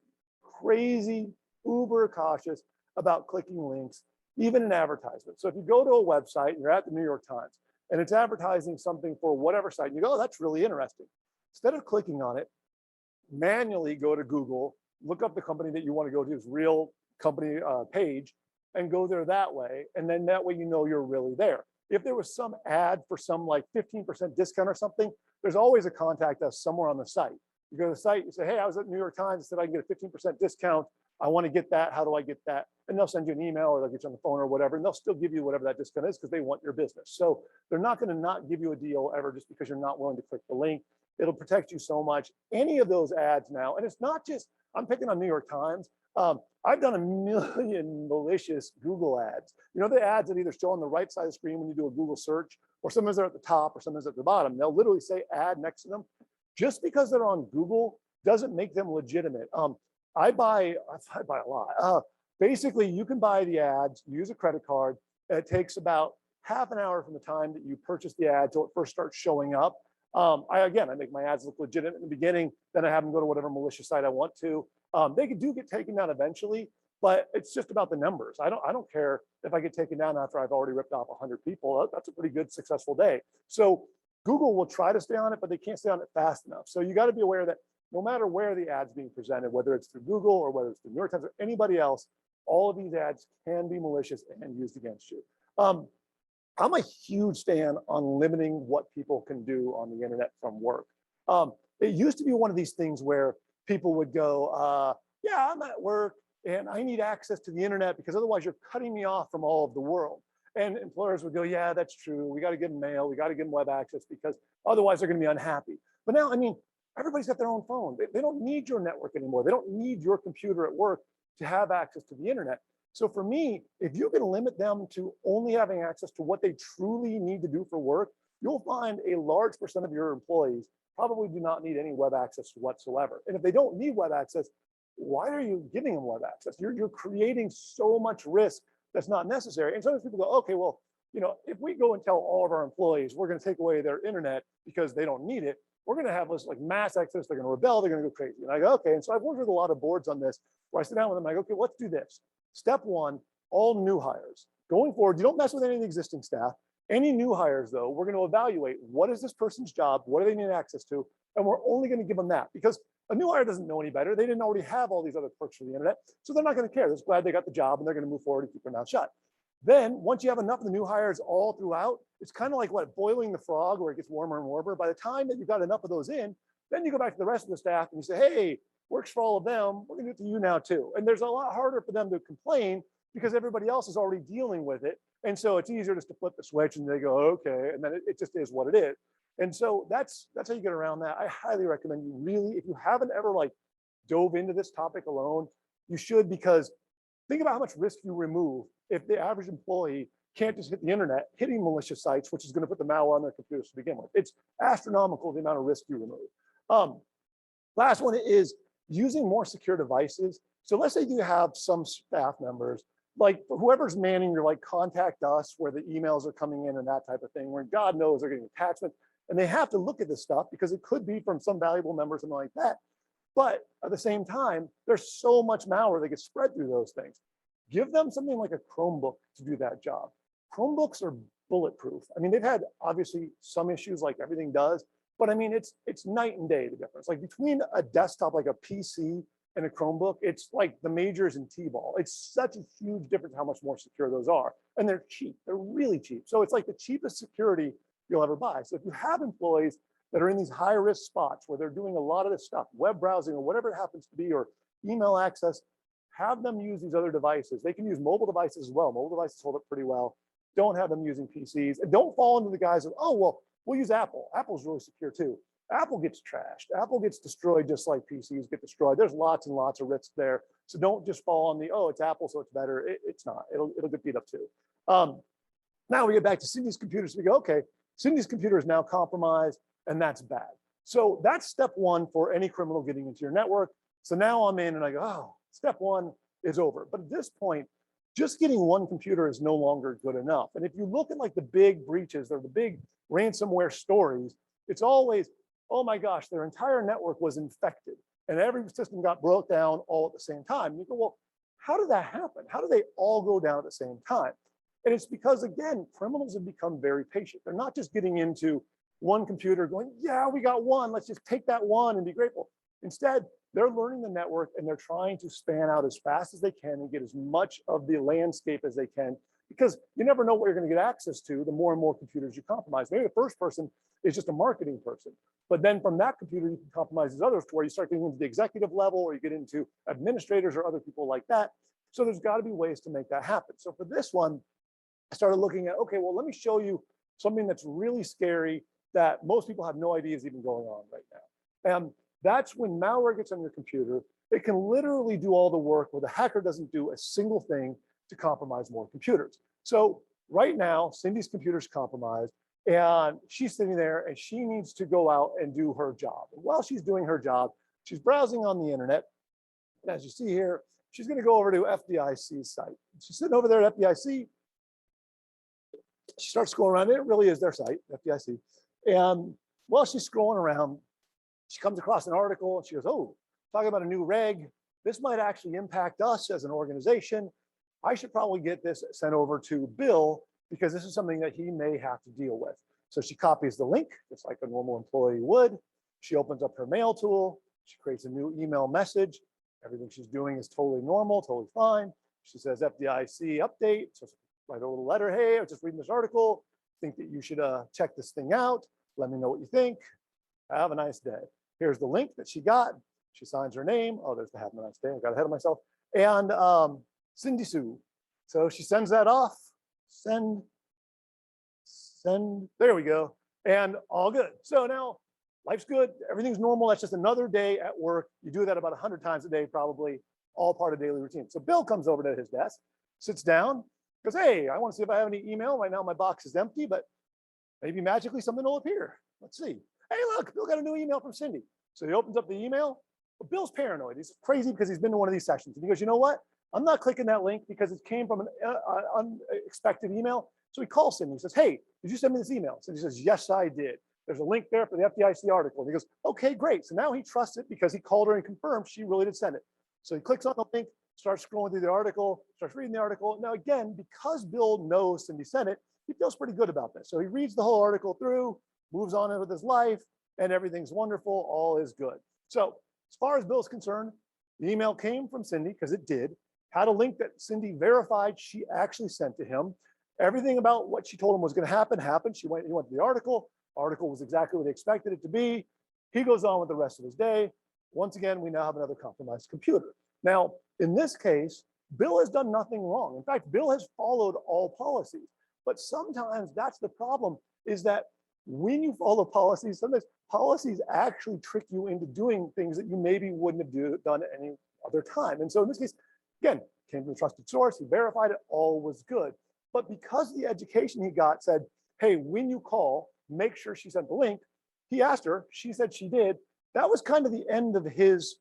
Speaker 2: crazy, uber cautious about clicking links, even in advertisements. So if you go to a website and you're at the New York Times and it's advertising something for whatever site, and you go, oh, that's really interesting. Instead of clicking on it, manually go to Google, look up the company that you want to go to, its real company page, and go there that way. And then that way you know you're really there. If there was some ad for some like 15% discount or something, there's always a contact us somewhere on the site. You go to the site, you say, hey, I was at New York Times, said I can get a 15% discount. I want to get that. How do I get that? And they'll send you an email or they'll get you on the phone or whatever, and they'll still give you whatever that discount is because they want your business. So they're not going to not give you a deal ever just because you're not willing to click the link. It'll protect you so much. Any of those ads now, and it's not just, I'm picking on New York Times. I've done a million malicious Google ads. You know, the ads that either show on the right side of the screen when you do a Google search, or sometimes they're at the top or sometimes at the bottom. They'll literally say ad next to them. Just because they're on Google doesn't make them legitimate. I buy a lot. Basically, you can buy the ads, use a credit card, and it takes about half an hour from the time that you purchase the ad till it first starts showing up. I make my ads look legitimate in the beginning, then I have them go to whatever malicious site I want to. They do get taken down eventually, but it's just about the numbers. I don't care if I get taken down after I've already ripped off 100 people. That's a pretty good successful day. So Google will try to stay on it, but they can't stay on it fast enough. So you got to be aware that no matter where the ad's being presented, whether it's through Google or whether it's through New York Times or anybody else, all of these ads can be malicious and used against you. I'm a huge fan on limiting what people can do on the internet from work. It used to be one of these things where people would go, yeah, I'm at work and I need access to the internet because otherwise you're cutting me off from all of the world. And employers would go, yeah, that's true. We got to give them mail. We got to give them web access because otherwise they're going to be unhappy. But now, I mean, everybody's got their own phone. They don't need your network anymore. They don't need your computer at work to have access to the internet. So for me, if you can limit them to only having access to what they truly need to do for work, you'll find a large percent of your employees probably do not need any web access whatsoever. And if they don't need web access, why are you giving them web access? You're creating so much risk that's not necessary. And sometimes people go, okay, well, you know, if we go and tell all of our employees we're going to take away their internet because they don't need it, we're going to have this like mass exodus. They're going to rebel. They're going to go crazy. And I go, okay. And so I've worked with a lot of boards on this where I sit down with them. I go, okay, let's do this. Step one, all new hires. Going forward, you don't mess with any of the existing staff. Any new hires, though, we're going to evaluate what is this person's job, what do they need access to, and we're only going to give them that because a new hire doesn't know any better. They didn't already have all these other perks for the internet, so they're not going to care. They're just glad they got the job and they're going to move forward and keep their mouth shut. Then, once you have enough of the new hires all throughout, it's kind of like boiling the frog where it gets warmer and warmer. By the time that you've got enough of those in, then you go back to the rest of the staff and you say, hey, works for all of them. We're going to do it to you now too. And there's a lot harder for them to complain because everybody else is already dealing with it. And so it's easier just to flip the switch and they go, okay. And then it just is what it is. And so that's how you get around that. I highly recommend you really, if you haven't ever dove into this topic alone, you should, because think about how much risk you remove if the average employee can't just hit the internet, hitting malicious sites, which is going to put the malware on their computers to begin with. It's astronomical the amount of risk you remove. Last one is using more secure devices. So let's say you have some staff members like whoever's manning your like contact us where the emails are coming in and that type of thing, where God knows they're getting attachments and they have to look at this stuff because it could be from some valuable member, something like that. But at the same time, there's so much malware that gets spread through those things. Give them something like a Chromebook to do that job. Chromebooks are bulletproof. I mean, they've had obviously some issues like everything does, but I mean, it's night and day, the difference. Like between a desktop, like a PC and a Chromebook, it's like the majors and T-ball. It's such a huge difference how much more secure those are. And they're cheap, they're really cheap. So it's like the cheapest security you'll ever buy. So if you have employees that are in these high risk spots where they're doing a lot of this stuff, web browsing or whatever it happens to be, or email access, have them use these other devices. They can use mobile devices as well. Mobile devices hold up pretty well. Don't have them using PCs. And don't fall into the guise of, oh, well, we'll use Apple. Apple's really secure too. Apple gets trashed. Apple gets destroyed just like PCs get destroyed. There's lots and lots of risks there. So don't just fall on the, oh, it's Apple, so it's better. It's not. It'll get beat up too. Now we get back to Cindy's computer. So we go, okay, Cindy's computer is now compromised, and that's bad. So that's step one for any criminal getting into your network. So now I'm in and I go, oh, step one is over. But at this point, just getting one computer is no longer good enough. And if you look at like the big breaches or the big ransomware stories, it's always, oh my gosh, their entire network was infected and every system got broke down all at the same time. And you go, well, how did that happen? How do they all go down at the same time? And it's because, again, criminals have become very patient. They're not just getting into one computer going, yeah, we got one, let's just take that one and be grateful. Instead, they're learning the network and they're trying to span out as fast as they can and get as much of the landscape as they can, because you never know what you're going to get access to the more and more computers you compromise. Maybe the first person is just a marketing person, but then from that computer, you can compromise these others to where you start getting into the executive level or you get into administrators or other people like that. So there's got to be ways to make that happen. So for this one, I started looking at, okay, well, let me show you something that's really scary that most people have no idea is even going on right now. And that's when malware gets on your computer. It can literally do all the work where the hacker doesn't do a single thing to compromise more computers. So right now, Cindy's computer's compromised and she's sitting there and she needs to go out and do her job. And while she's doing her job, she's browsing on the internet. And as you see here, she's going to go over to FDIC's site. She's sitting over there at FDIC. She starts scrolling around. It really is their site, FDIC. And while she's scrolling around, she comes across an article and she goes, oh, talking about a new reg. This might actually impact us as an organization. I should probably get this sent over to Bill because this is something that he may have to deal with. So she copies the link, just like a normal employee would. She opens up her mail tool. She creates a new email message. Everything she's doing is totally normal, totally fine. She says FDIC update. So write a little letter. Hey, I was just reading this article. Think that you should check this thing out. Let me know what you think. Have a nice day. Here's the link that she got. She signs her name. Oh, there's the have a nice day. I got ahead of myself. And Cindy Sue. So she sends that off. Send. There we go. And all good. So now life's good. Everything's normal. That's just another day at work. You do that about 100 times a day, probably, all part of daily routine. So Bill comes over to his desk, sits down, goes, hey, I want to see if I have any email. Right now my box is empty, but maybe magically something will appear. Let's see. Hey, look, Bill got a new email from Cindy. So he opens up the email. But Bill's paranoid. He's crazy because he's been to one of these sessions. And he goes, you know what? I'm not clicking that link because it came from an unexpected email. So he calls Cindy. He says, hey, did you send me this email? Cindy says, yes, I did. There's a link there for the FDIC article. And he goes, okay, great. So now he trusts it because he called her and confirmed she really did send it. So he clicks on the link, starts scrolling through the article, starts reading the article. Now, again, because Bill knows Cindy sent it, he feels pretty good about this. So he reads the whole article through, moves on with his life, and everything's wonderful. All is good. So as far as Bill's concerned, the email came from Cindy because it did, had a link that Cindy verified she actually sent to him. Everything about what she told him was going to happen happened. He went to the article. Article was exactly what they expected it to be. He goes on with the rest of his day. Once again, we now have another compromised computer. Now, in this case, Bill has done nothing wrong. In fact, Bill has followed all policies. But sometimes that's the problem, is that when you follow policies, sometimes policies actually trick you into doing things that you maybe wouldn't have done at any other time. And so in this case, again, came from a trusted source, he verified it, all was good. But because the education he got said, hey, when you call, make sure she sent the link, he asked her, she said she did. That was kind of the end of his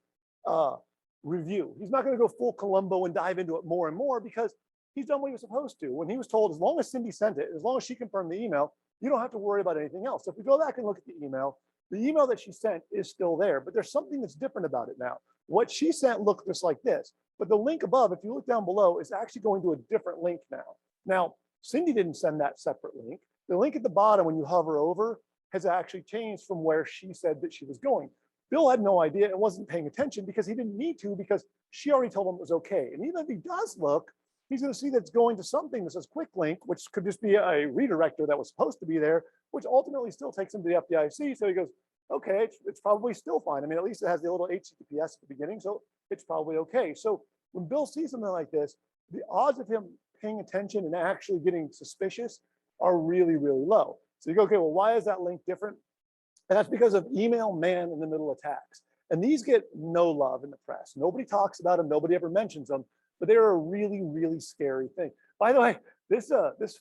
Speaker 2: review. He's not going to go full Columbo and dive into it more and more because he's done what he was supposed to. When he was told, as long as Cindy sent it, as long as she confirmed the email, you don't have to worry about anything else. So if we go back and look at the email that she sent is still there, but there's something that's different about it now. What she sent looked just like this, but the link above, if you look down below, is actually going to a different link now. Now, Cindy didn't send that separate link. The link at the bottom, when you hover over, has actually changed from where she said that she was going. Bill had no idea and wasn't paying attention because he didn't need to, because she already told him it was okay. And even if he does look, he's going to see that it's going to something that says quick link, which could just be a redirector that was supposed to be there, which ultimately still takes him to the FDIC. So he goes, okay, it's probably still fine. I mean, at least it has the little HTTPS at the beginning, so it's probably okay. So when Bill sees something like this, the odds of him paying attention and actually getting suspicious are really, really low. So you go, okay, well, why is that link different? And that's because of email man in the middle attacks. And these get no love in the press. Nobody talks about them. Nobody ever mentions them, but they're a really, really scary thing. By the way, this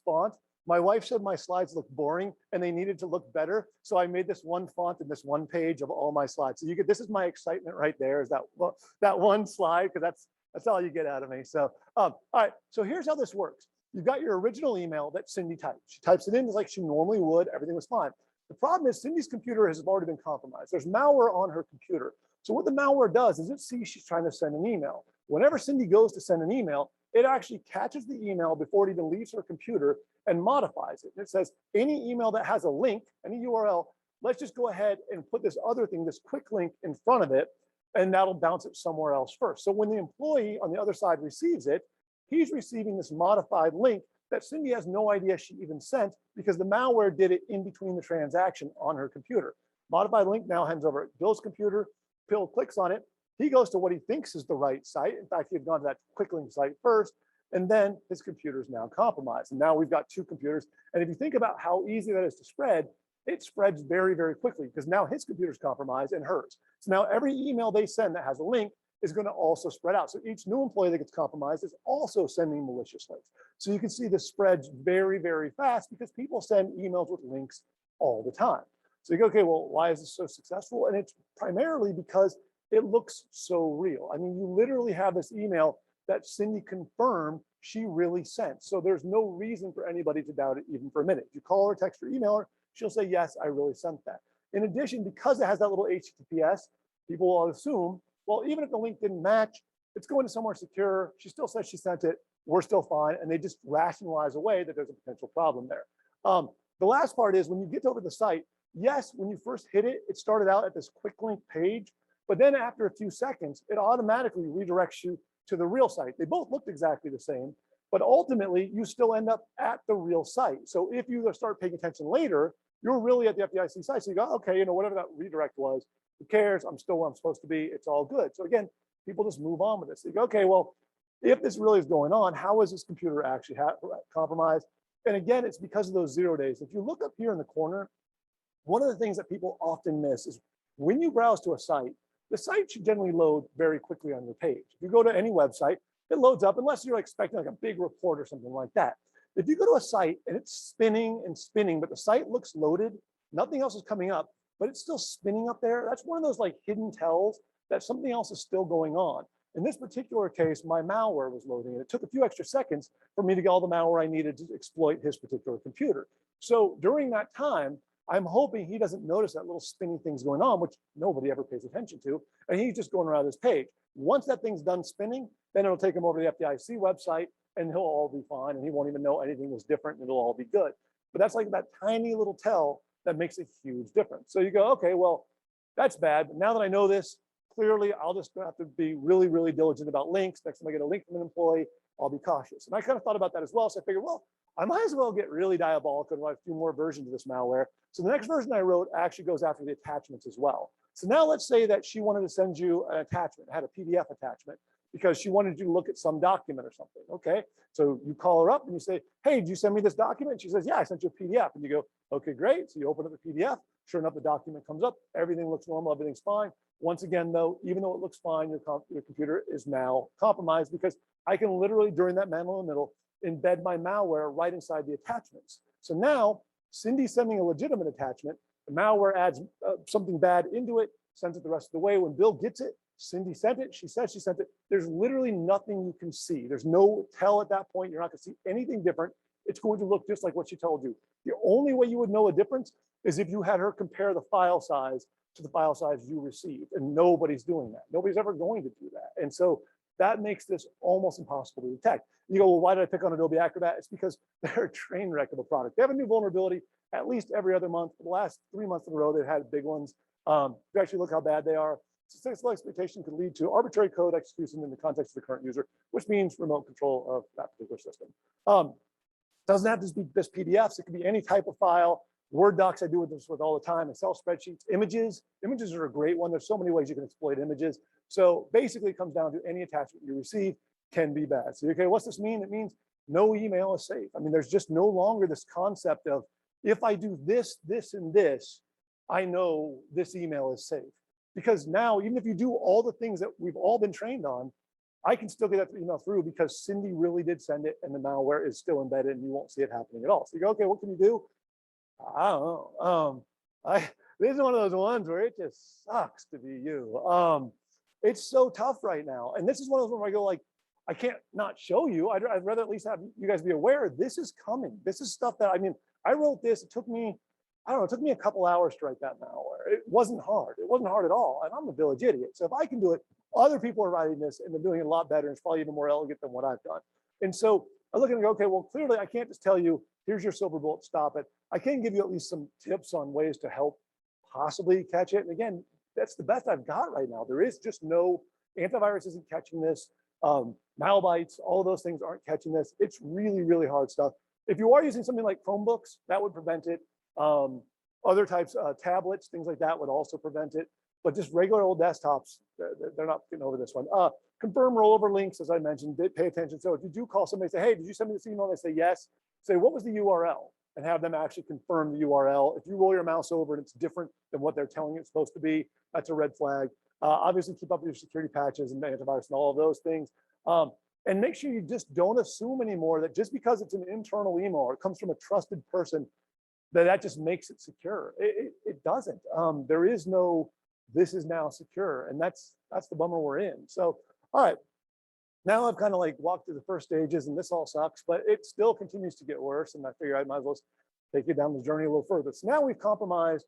Speaker 2: font, my wife said my slides look boring and they needed to look better. So I made this one font in this one page of all my slides. So this is my excitement right there, is that one slide, because that's all you get out of me. So, all right, so here's how this works. You've got your original email that Cindy typed. She types it in like she normally would, everything was fine. The problem is Cindy's computer has already been compromised. There's malware on her computer. So what the malware does is it sees she's trying to send an email. Whenever Cindy goes to send an email, it actually catches the email before it even leaves her computer and modifies it. And it says, any email that has a link, any URL, let's just go ahead and put this other thing, this quick link in front of it, and that'll bounce it somewhere else first. So when the employee on the other side receives it, he's receiving this modified link that Cindy has no idea she even sent, because the malware did it in between the transaction on her computer. Modified link now hands over at Bill's computer. Bill clicks on it. He goes to what he thinks is the right site. In fact, he had gone to that quick link site first, and then his computer is now compromised. And now we've got two computers. And if you think about how easy that is to spread, it spreads very, very quickly, because now his computer's compromised and hers. So now every email they send that has a link is going to also spread out. So each new employee that gets compromised is also sending malicious links. So you can see this spreads very, very fast, because people send emails with links all the time. So you go, okay, well, why is this so successful? And it's primarily because it looks so real. I mean, you literally have this email that Cindy confirmed she really sent. So there's no reason for anybody to doubt it even for a minute. If you call her, text her, email her, she'll say, yes, I really sent that. In addition, because it has that little HTTPS, people will assume, well, even if the link didn't match, it's going to somewhere secure. She still says she sent it. We're still fine. And they just rationalize away that there's a potential problem there. The last part is when you get over the site, yes, when you first hit it, it started out at this quick link page, but then after a few seconds, it automatically redirects you to the real site. They both looked exactly the same, but ultimately you still end up at the real site. So if you start paying attention later, you're really at the FDIC site. So you go, okay, whatever that redirect was, who cares? I'm still where I'm supposed to be. It's all good. So again, people just move on with this. So you go, okay, well, if this really is going on, how is this computer actually compromised? And again, it's because of those 0 days. If you look up here in the corner, one of the things that people often miss is when you browse to a site, the site should generally load very quickly on your page. If you go to any website, it loads up unless you're expecting like a big report or something like that. If you go to a site and it's spinning and spinning, but the site looks loaded, nothing else is coming up, but it's still spinning up there, that's one of those like hidden tells that something else is still going on. In this particular case, my malware was loading, and it took a few extra seconds for me to get all the malware I needed to exploit his particular computer. So during that time, I'm hoping he doesn't notice that little spinning thing's going on, which nobody ever pays attention to, and he's just going around this page. Once that thing's done spinning, then it'll take him over to the FDIC website, and he'll all be fine, and he won't even know anything was different, and it'll all be good. But that's like that tiny little tell that makes a huge difference. So you go, okay, well, that's bad. But now that I know this, clearly I'll just have to be really, really diligent about links. Next time I get a link from an employee, I'll be cautious. And I kind of thought about that as well. So I figured, well, I might as well get really diabolical and write a few more versions of this malware. So the next version I wrote actually goes after the attachments as well. So now let's say that she wanted to send you an attachment, had a PDF attachment, because she wanted you to look at some document or something. Okay, so you call her up and you say, hey, did you send me this document? She says, yeah, I sent you a PDF. And you go, okay, great. So you open up the PDF. Sure enough, the document comes up. Everything looks normal. Everything's fine. Once again, though, even though it looks fine, your computer is now compromised, because I can literally, during that man in the middle, embed my malware right inside the attachments. So now Cindy's sending a legitimate attachment. The malware adds something bad into it, sends it the rest of the way. When Bill gets it, Cindy sent it. She said she sent it. There's literally nothing you can see. There's no tell at that point. You're not going to see anything different. It's going to look just like what she told you. The only way you would know a difference is if you had her compare the file size to the file size you received, and nobody's doing that. Nobody's ever going to do that. And so that makes this almost impossible to detect. You go, well, why did I pick on Adobe Acrobat? It's because they're a train wreck of a product. They have a new vulnerability at least every other month. For the last 3 months in a row, they've had big ones. If you actually look how bad they are, successful exploitation could lead to arbitrary code execution in the context of the current user, which means remote control of that particular system. Doesn't have to be just PDFs. It could be any type of file. Word docs, I do this with all the time. Excel spreadsheets, images. Images are a great one. There's so many ways you can exploit images. So basically it comes down to any attachment you receive can be bad. So, okay, what's this mean? It means no email is safe. I mean, there's just no longer this concept of if I do this, this, and this, I know this email is safe. Because now, even if you do all the things that we've all been trained on, I can still get that email through because Cindy really did send it and the malware is still embedded and you won't see it happening at all. So you go, okay, what can you do? I don't know. This is one of those ones where it just sucks to be you. It's so tough right now. And this is one of those ones where I go like, I can't not show you. I'd rather at least have you guys be aware this is coming. This is stuff that, I mean, I wrote this, it took me, I don't know, it took me a couple hours to write that malware. It wasn't hard. It wasn't hard at all. And I'm a village idiot. So if I can do it, other people are writing this and they're doing it a lot better. And it's probably even more elegant than what I've done. And so I look at it and go, okay, well, clearly I can't just tell you, here's your silver bullet, stop it. I can give you at least some tips on ways to help possibly catch it. And again, that's the best I've got right now. There is just no, antivirus isn't catching this. Malbites, all of those things aren't catching this. It's really, really hard stuff. If you are using something like Chromebooks, that would prevent it. Other types, tablets, things like that would also prevent it. But just regular old desktops, they're not getting over this one. Confirm rollover links, as I mentioned, pay attention. So if you do call somebody and say, hey, did you send me this email? And they say yes, say, what was the URL? And have them actually confirm the URL. If you roll your mouse over and it's different than what they're telling you it's supposed to be, that's a red flag. Obviously, keep up with your security patches and antivirus and all of those things. And make sure you just don't assume anymore that just because it's an internal email or it comes from a trusted person, that just makes it secure. It doesn't. There is no, this is now secure. And that's the bummer we're in. So, all right. Now I've kind of like walked through the first stages and this all sucks, but it still continues to get worse. And I figure I might as well take you down the journey a little further. So now we've compromised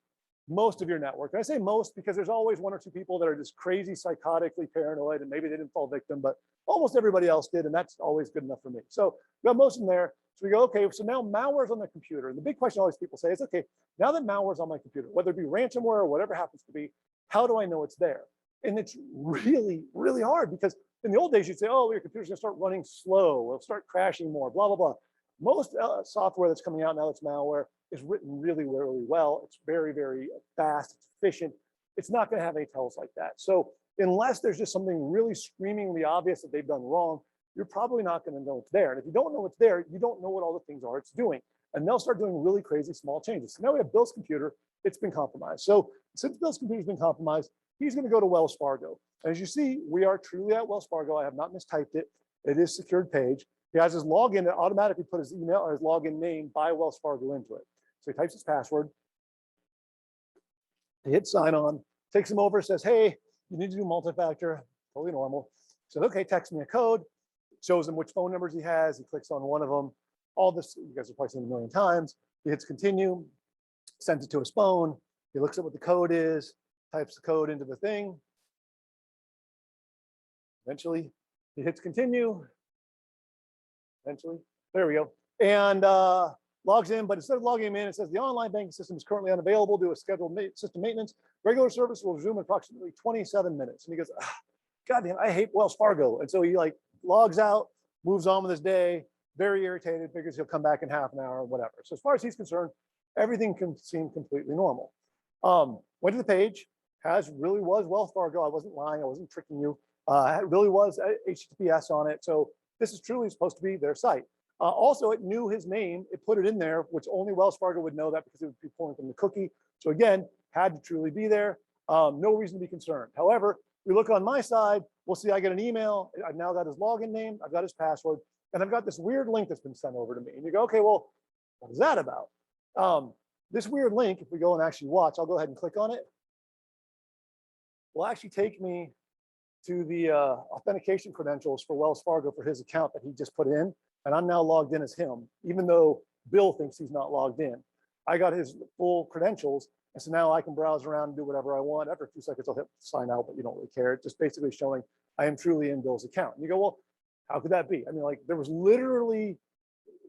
Speaker 2: most of your network. And I say most because there's always one or two people that are just crazy, psychotically paranoid, and maybe they didn't fall victim, but almost everybody else did. And that's always good enough for me. So we got most of them there. So we go, okay, so now malware's on the computer. And the big question always people say is, okay, now that malware's on my computer, whether it be ransomware or whatever happens to be, how do I know it's there? And it's really, really hard because in the old days, you'd say, oh, your computer's gonna start running slow, it'll start crashing more, blah, blah, blah. Most software that's coming out now that's malware is written really, really well. It's very, very fast, it's efficient. It's not gonna have any tells like that. So unless there's just something really screamingly obvious that they've done wrong, you're probably not gonna know it's there. And if you don't know it's there, you don't know what all the things are it's doing. And they'll start doing really crazy small changes. So now we have Bill's computer, it's been compromised. So since Bill's computer's been compromised, he's gonna go to Wells Fargo. And as you see, we are truly at Wells Fargo. I have not mistyped it. It is secured page. He has his login, it automatically put his email or his login name by Wells Fargo into it. So he types his password. He hits sign on, takes him over, says, hey, you need to do multi-factor, totally normal. Says, okay, text me a code, shows him which phone numbers he has. He clicks on one of them. All this, you guys have probably seen it a million times. He hits continue, sends it to his phone. He looks at what the code is, types the code into the thing. Eventually, he hits continue. Eventually, there we go. And logs in, but instead of logging him in, it says the online banking system is currently unavailable due to scheduled system maintenance. Regular service will resume in approximately 27 minutes. And he goes, God damn, I hate Wells Fargo. And so he like logs out, moves on with his day, very irritated, figures he'll come back in half an hour or whatever. So as far as he's concerned, everything can seem completely normal. Went to the page, really was Wells Fargo. I wasn't lying, I wasn't tricking you. It really was HTTPS on it. So this is truly supposed to be their site. Also, it knew his name. It put it in there, which only Wells Fargo would know that because it would be pulling from the cookie. So again, had to truly be there. No reason to be concerned. However, we look on my side, we'll see I get an email. I've now got his login name. I've got his password. And I've got this weird link that's been sent over to me. And you go, okay, well, what is that about? This weird link, if we go and actually watch, I'll go ahead and click on it, will actually take me to the authentication credentials for Wells Fargo for his account that he just put in, and I'm now logged in as him, even though Bill thinks he's not logged in. I got his full credentials, and so now I can browse around and do whatever I want. After a few seconds, I'll hit sign out, but you don't really care. It's just basically showing I am truly in Bill's account. And you go, well, how could that be? I mean, like, there was literally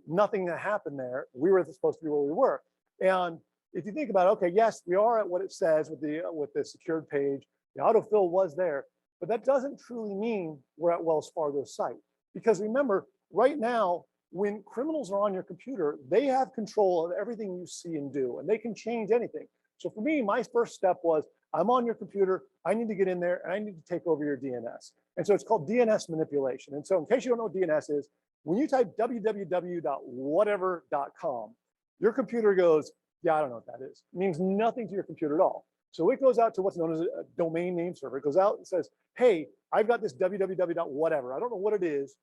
Speaker 2: nothing that happened there. We were supposed to be where we were. And if you think about it, okay, yes, we are at what it says with the secured page. The autofill was there, but that doesn't truly mean we're at Wells Fargo's site. Because remember, right now, when criminals are on your computer, they have control of everything you see and do, and they can change anything. So for me, my first step was, I'm on your computer, I need to get in there, and I need to take over your DNS. And so it's called DNS manipulation. And so in case you don't know what DNS is, when you type www.whatever.com, your computer goes, yeah, I don't know what that is. It means nothing to your computer at all. So it goes out to what's known as a domain name server. It goes out and says, hey, I've got this www.whatever. I don't know what it is.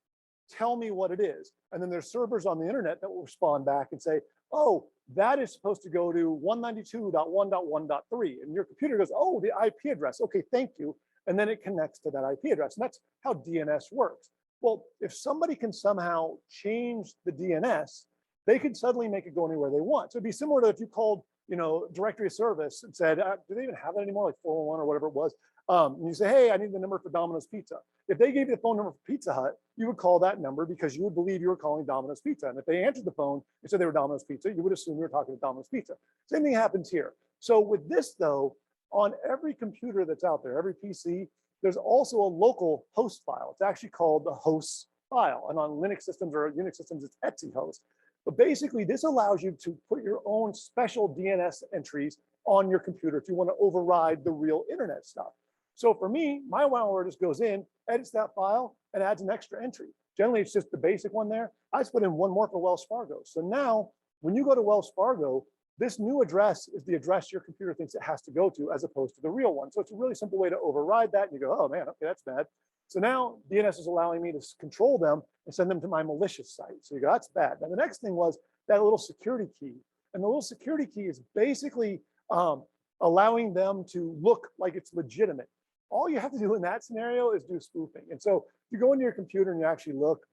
Speaker 2: Tell me what it is. And then there's servers on the internet that will respond back and say, oh, that is supposed to go to 192.1.1.3. And your computer goes, oh, the IP address. Okay, thank you. And then it connects to that IP address. And that's how DNS works. Well, if somebody can somehow change the DNS, they can suddenly make it go anywhere they want. So it'd be similar to if you called, directory of service and said, do they even have that anymore, like 401 or whatever it was? And you say, hey, I need the number for Domino's Pizza. If they gave you the phone number for Pizza Hut, you would call that number because you would believe you were calling Domino's Pizza. And if they answered the phone and said they were Domino's Pizza, you would assume you were talking to Domino's Pizza. Same thing happens here. So with this, though, on every computer that's out there, every PC, there's also a local host file. It's actually called the host file. And on Linux systems or Unix systems, it's etc host. But basically, this allows you to put your own special DNS entries on your computer if you want to override the real internet stuff. So for me, my malware just goes in, edits that file, and adds an extra entry. Generally, it's just the basic one there. I just put in one more for Wells Fargo. So now, when you go to Wells Fargo, this new address is the address your computer thinks it has to go to, as opposed to the real one. So it's a really simple way to override that. And you go, oh man, okay, that's bad. So now DNS is allowing me to control them and send them to my malicious site. So you go, that's bad. Now the next thing was that little security key. And the little security key is basically allowing them to look like it's legitimate. All you have to do in that scenario is do spoofing. And so if you go into your computer and you actually look,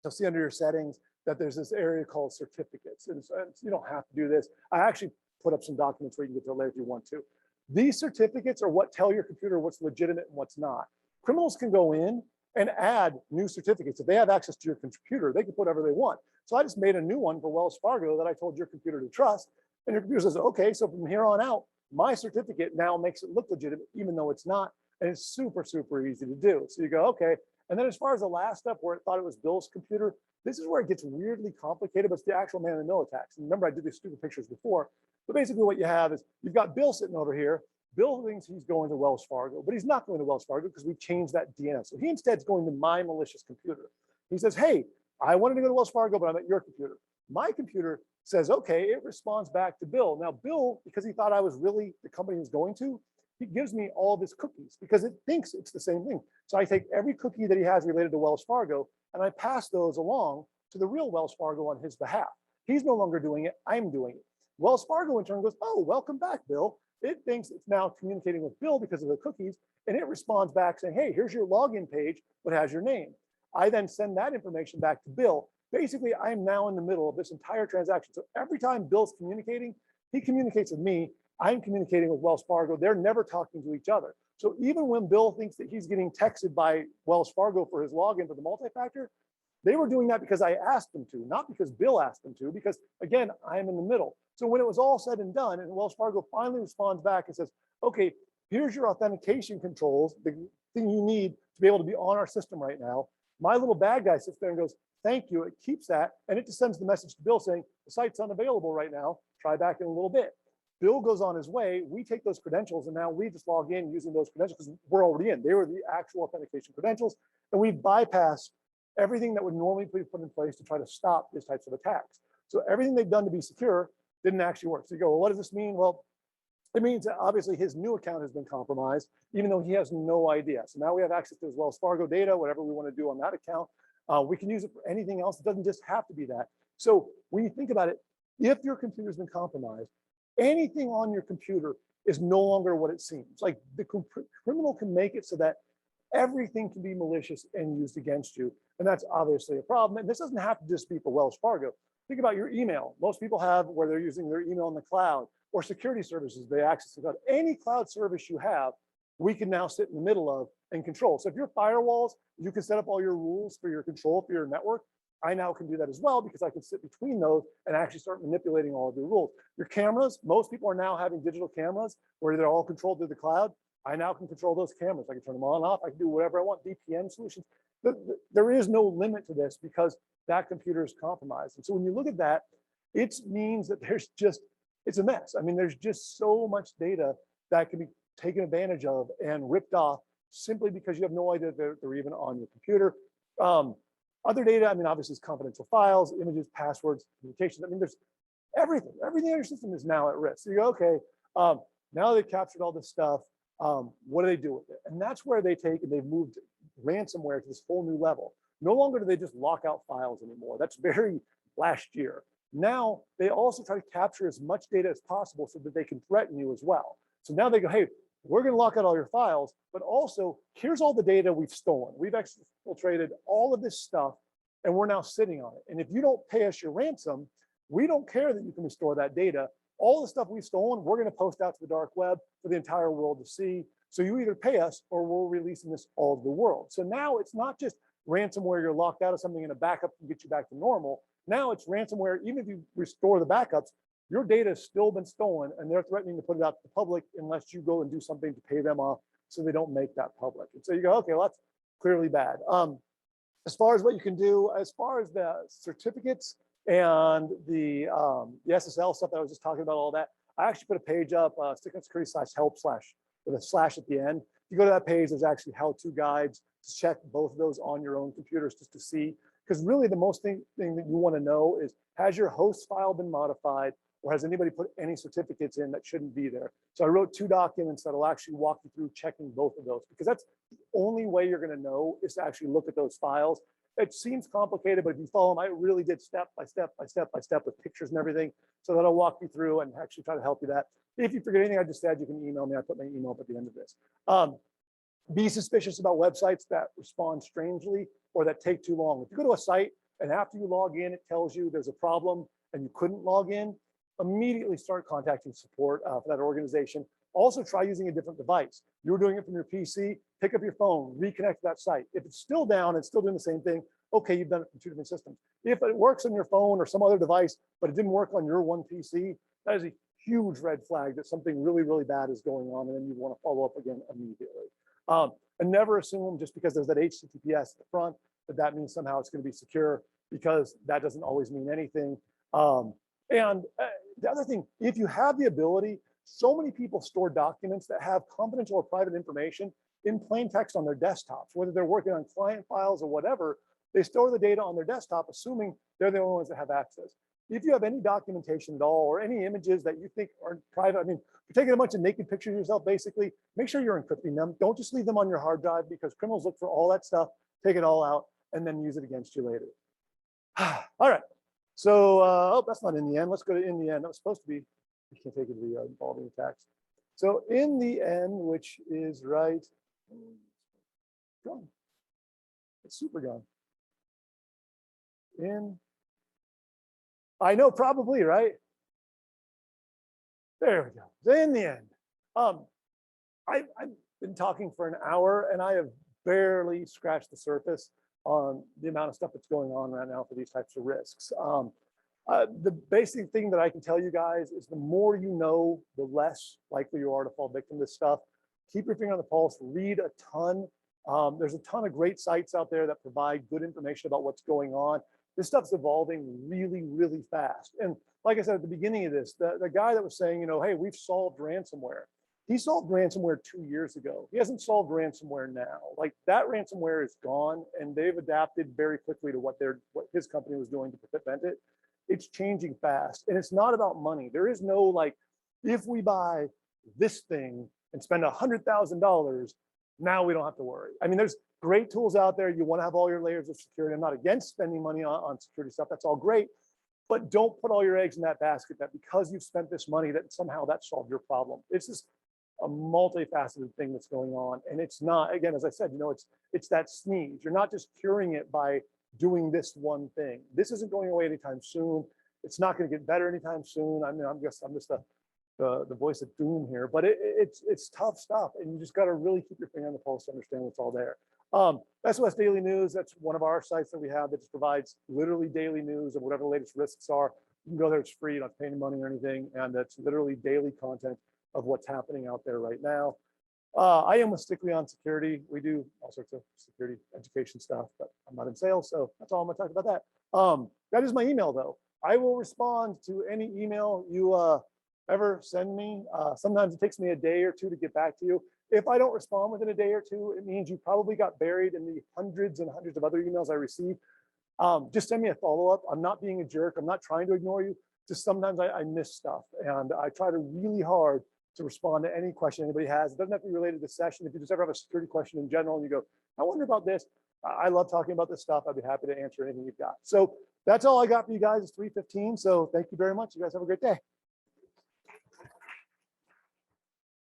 Speaker 2: you'll see under your settings that there's this area called certificates. And so you don't have to do this. I actually put up some documents where you can get to it later if you want to. These certificates are what tell your computer what's legitimate and what's not. Criminals can go in and add new certificates. If they have access to your computer, they can put whatever they want. So I just made a new one for Wells Fargo that I told your computer to trust. And your computer says, okay, so from here on out, my certificate now makes it look legitimate, even though it's not. And it's super, super easy to do. So you go, okay. And then as far as the last step where it thought it was Bill's computer, this is where it gets weirdly complicated, but it's the actual man-in-the-middle attacks. And remember, I did these stupid pictures before. But basically what you have is you've got Bill sitting over here. Bill thinks he's going to Wells Fargo, but he's not going to Wells Fargo because we changed that DNS. So he instead is going to my malicious computer. He says, hey, I wanted to go to Wells Fargo, but I'm at your computer. My computer says, okay, it responds back to Bill. Now, Bill, because he thought I was really the company he was going to, he gives me all of his cookies because it thinks it's the same thing. So I take every cookie that he has related to Wells Fargo and I pass those along to the real Wells Fargo on his behalf. He's no longer doing it, I'm doing it. Wells Fargo in turn goes, oh, welcome back, Bill. It thinks it's now communicating with Bill because of the cookies, and it responds back saying, hey, here's your login page, what has your name. I then send that information back to Bill. Basically, I'm now in the middle of this entire transaction. So every time Bill's communicating, he communicates with me, I'm communicating with Wells Fargo. They're never talking to each other. So even when Bill thinks that he's getting texted by Wells Fargo for his login for the multi-factor, they were doing that because I asked them to, not because Bill asked them to, because again, I'm in the middle. So when it was all said and done, and Wells Fargo finally responds back and says, okay, here's your authentication controls, the thing you need to be able to be on our system right now. My little bad guy sits there and goes, thank you, it keeps that, and it just sends the message to Bill saying, the site's unavailable right now, try back in a little bit. Bill goes on his way, we take those credentials, and now we just log in using those credentials because we're already in. They were the actual authentication credentials, and we bypass everything that would normally be put in place to try to stop these types of attacks. So everything they've done to be secure didn't actually work. So you go, well, what does this mean? Well, it means that obviously his new account has been compromised, even though he has no idea. So now we have access to his Wells Fargo data, whatever we want to do on that account. We can use it for anything else. It doesn't just have to be that. So when you think about it, if your computer's been compromised, anything on your computer is no longer what it seems. Like the criminal can make it so that everything can be malicious and used against you. And that's obviously a problem. And this doesn't have to just be for Wells Fargo. Think about your email. Most people have where they're using their email in the cloud or security services they access the cloud. Any cloud service you have, we can now sit in the middle of and control. So if your firewalls, you can set up all your rules for your control for your network. I now can do that as well because I can sit between those and actually start manipulating all of your rules. Your cameras, most people are now having digital cameras where they're all controlled through the cloud. I now can control those cameras. I can turn them on and off. I can do whatever I want, VPN solutions. There is no limit to this because that computer is compromised. And so when you look at that, it means that there's just, it's a mess. I mean, there's just so much data that can be taken advantage of and ripped off simply because you have no idea that they're even on your computer. Other data, I mean, obviously it's confidential files, images, passwords, communications. I mean, there's everything in your system is now at risk. So you go, okay, now they've captured all this stuff. What do they do with it? And that's where they take and they've moved ransomware to this whole new level. No longer do they just lock out files anymore. That's very last year. Now they also try to capture as much data as possible so that they can threaten you as well. So now they go, hey, we're going to lock out all your files, but also here's all the data we've stolen. We've exfiltrated all of this stuff and we're now sitting on it. And if you don't pay us your ransom, we don't care that you can restore that data. All the stuff we've stolen, we're going to post out to the dark web for the entire world to see. So you either pay us or we're releasing this all to the world. So now it's not just ransomware, you're locked out of something and a backup can get you back to normal. Now it's ransomware, even if you restore the backups, your data has still been stolen and they're threatening to put it out to the public unless you go and do something to pay them off so they don't make that public. And so you go, okay, well, that's clearly bad. As far as what you can do, as far as the certificates and the SSL stuff that I was just talking about, all that, I actually put a page up, Stickley.security/help/ with a slash at the end. If you go to that page, there's actually how-to guides to check both of those on your own computers just to see. Because really the most thing that you want to know is, has your host file been modified or has anybody put any certificates in that shouldn't be there? So I wrote 2 documents that'll actually walk you through checking both of those, because that's the only way you're going to know is to actually look at those files. It seems complicated, but if you follow them, I really did step by step with pictures and everything. So that'll walk you through and actually try to help you that. If you forget anything I just said, you can email me. I put my email up at the end of this. Be suspicious about websites that respond strangely or that take too long. If you go to a site and after you log in, it tells you there's a problem and you couldn't log in, immediately start contacting support for that organization. Also try using a different device. You're doing it from your PC, pick up your phone, reconnect to that site. If it's still down and still doing the same thing, okay, you've done it from 2 different systems. If it works on your phone or some other device, but it didn't work on your one PC, that is a huge red flag that something really, really bad is going on, and then you want to follow up again immediately. And never assume just because there's that HTTPS at the front that means somehow it's going to be secure, because that doesn't always mean anything. The other thing, if you have the ability, so many people store documents that have confidential or private information in plain text on their desktops, whether they're working on client files or whatever, they store the data on their desktop, assuming they're the only ones that have access. If you have any documentation at all, or any images that you think are private, I mean, you're taking a bunch of naked pictures of yourself, basically, make sure you're encrypting them. Don't just leave them on your hard drive, because criminals look for all that stuff, take it all out, and then use it against you later. All right. So, oh, that's not in the end. Let's go to in the end. That was supposed to be, you can't take it to the involving attacks. So in the end, which is right, gone. It's super gone. I know, probably, right? There we go. So in the end, I've been talking for an hour and I have barely scratched the surface on the amount of stuff that's going on right now for these types of risks. The basic thing that I can tell you guys is the more you know, the less likely you are to fall victim to this stuff. Keep your finger on the pulse, read a ton. There's a ton of great sites out there that provide good information about what's going on. This stuff's evolving really, really fast. And like I said at the beginning of this, the guy that was saying, you know, hey, we've solved ransomware. He solved ransomware 2 years ago. He hasn't solved ransomware now. Like, that ransomware is gone, and they've adapted very quickly to what his company was doing to prevent it. It's changing fast, and it's not about money. There is no like, if we buy this thing and spend $100,000, now we don't have to worry. I mean, there's great tools out there. You want to have all your layers of security. I'm not against spending money on security stuff. That's all great. But don't put all your eggs in that basket that because you've spent this money that somehow that solved your problem. It's just a multifaceted thing that's going on. And it's not, again, as I said, it's that sneeze. You're not just curing it by doing this one thing. This isn't going away anytime soon. It's not going to get better anytime soon. I mean, I'm just the voice of doom here, but it's tough stuff, and you just got to really keep your finger on the pulse to understand what's all there. SOS Daily News, that's one of our sites that we have that just provides literally daily news of whatever the latest risks are. You can go there, it's free, you don't have to pay any money or anything, and it's literally daily content of what's happening out there right now. I am with Stickley on security. We do all sorts of security education stuff, but I'm not in sales, so that's all I'm gonna talk about that. That is my email though. I will respond to any email you ever send me. Sometimes it takes me a day or two to get back to you. If I don't respond within a day or two, it means you probably got buried in the hundreds and hundreds of other emails I receive. Just send me a follow-up. I'm not being a jerk. I'm not trying to ignore you. Just sometimes I miss stuff, and I try to really hard to respond to any question anybody has. It doesn't have to be related to the session. If you just ever have a security question in general and you go, I wonder about this, I love talking about this stuff. I'd be happy to answer anything you've got. So that's all I got for you guys. It's 3:15. So thank you very much. You guys have a great day.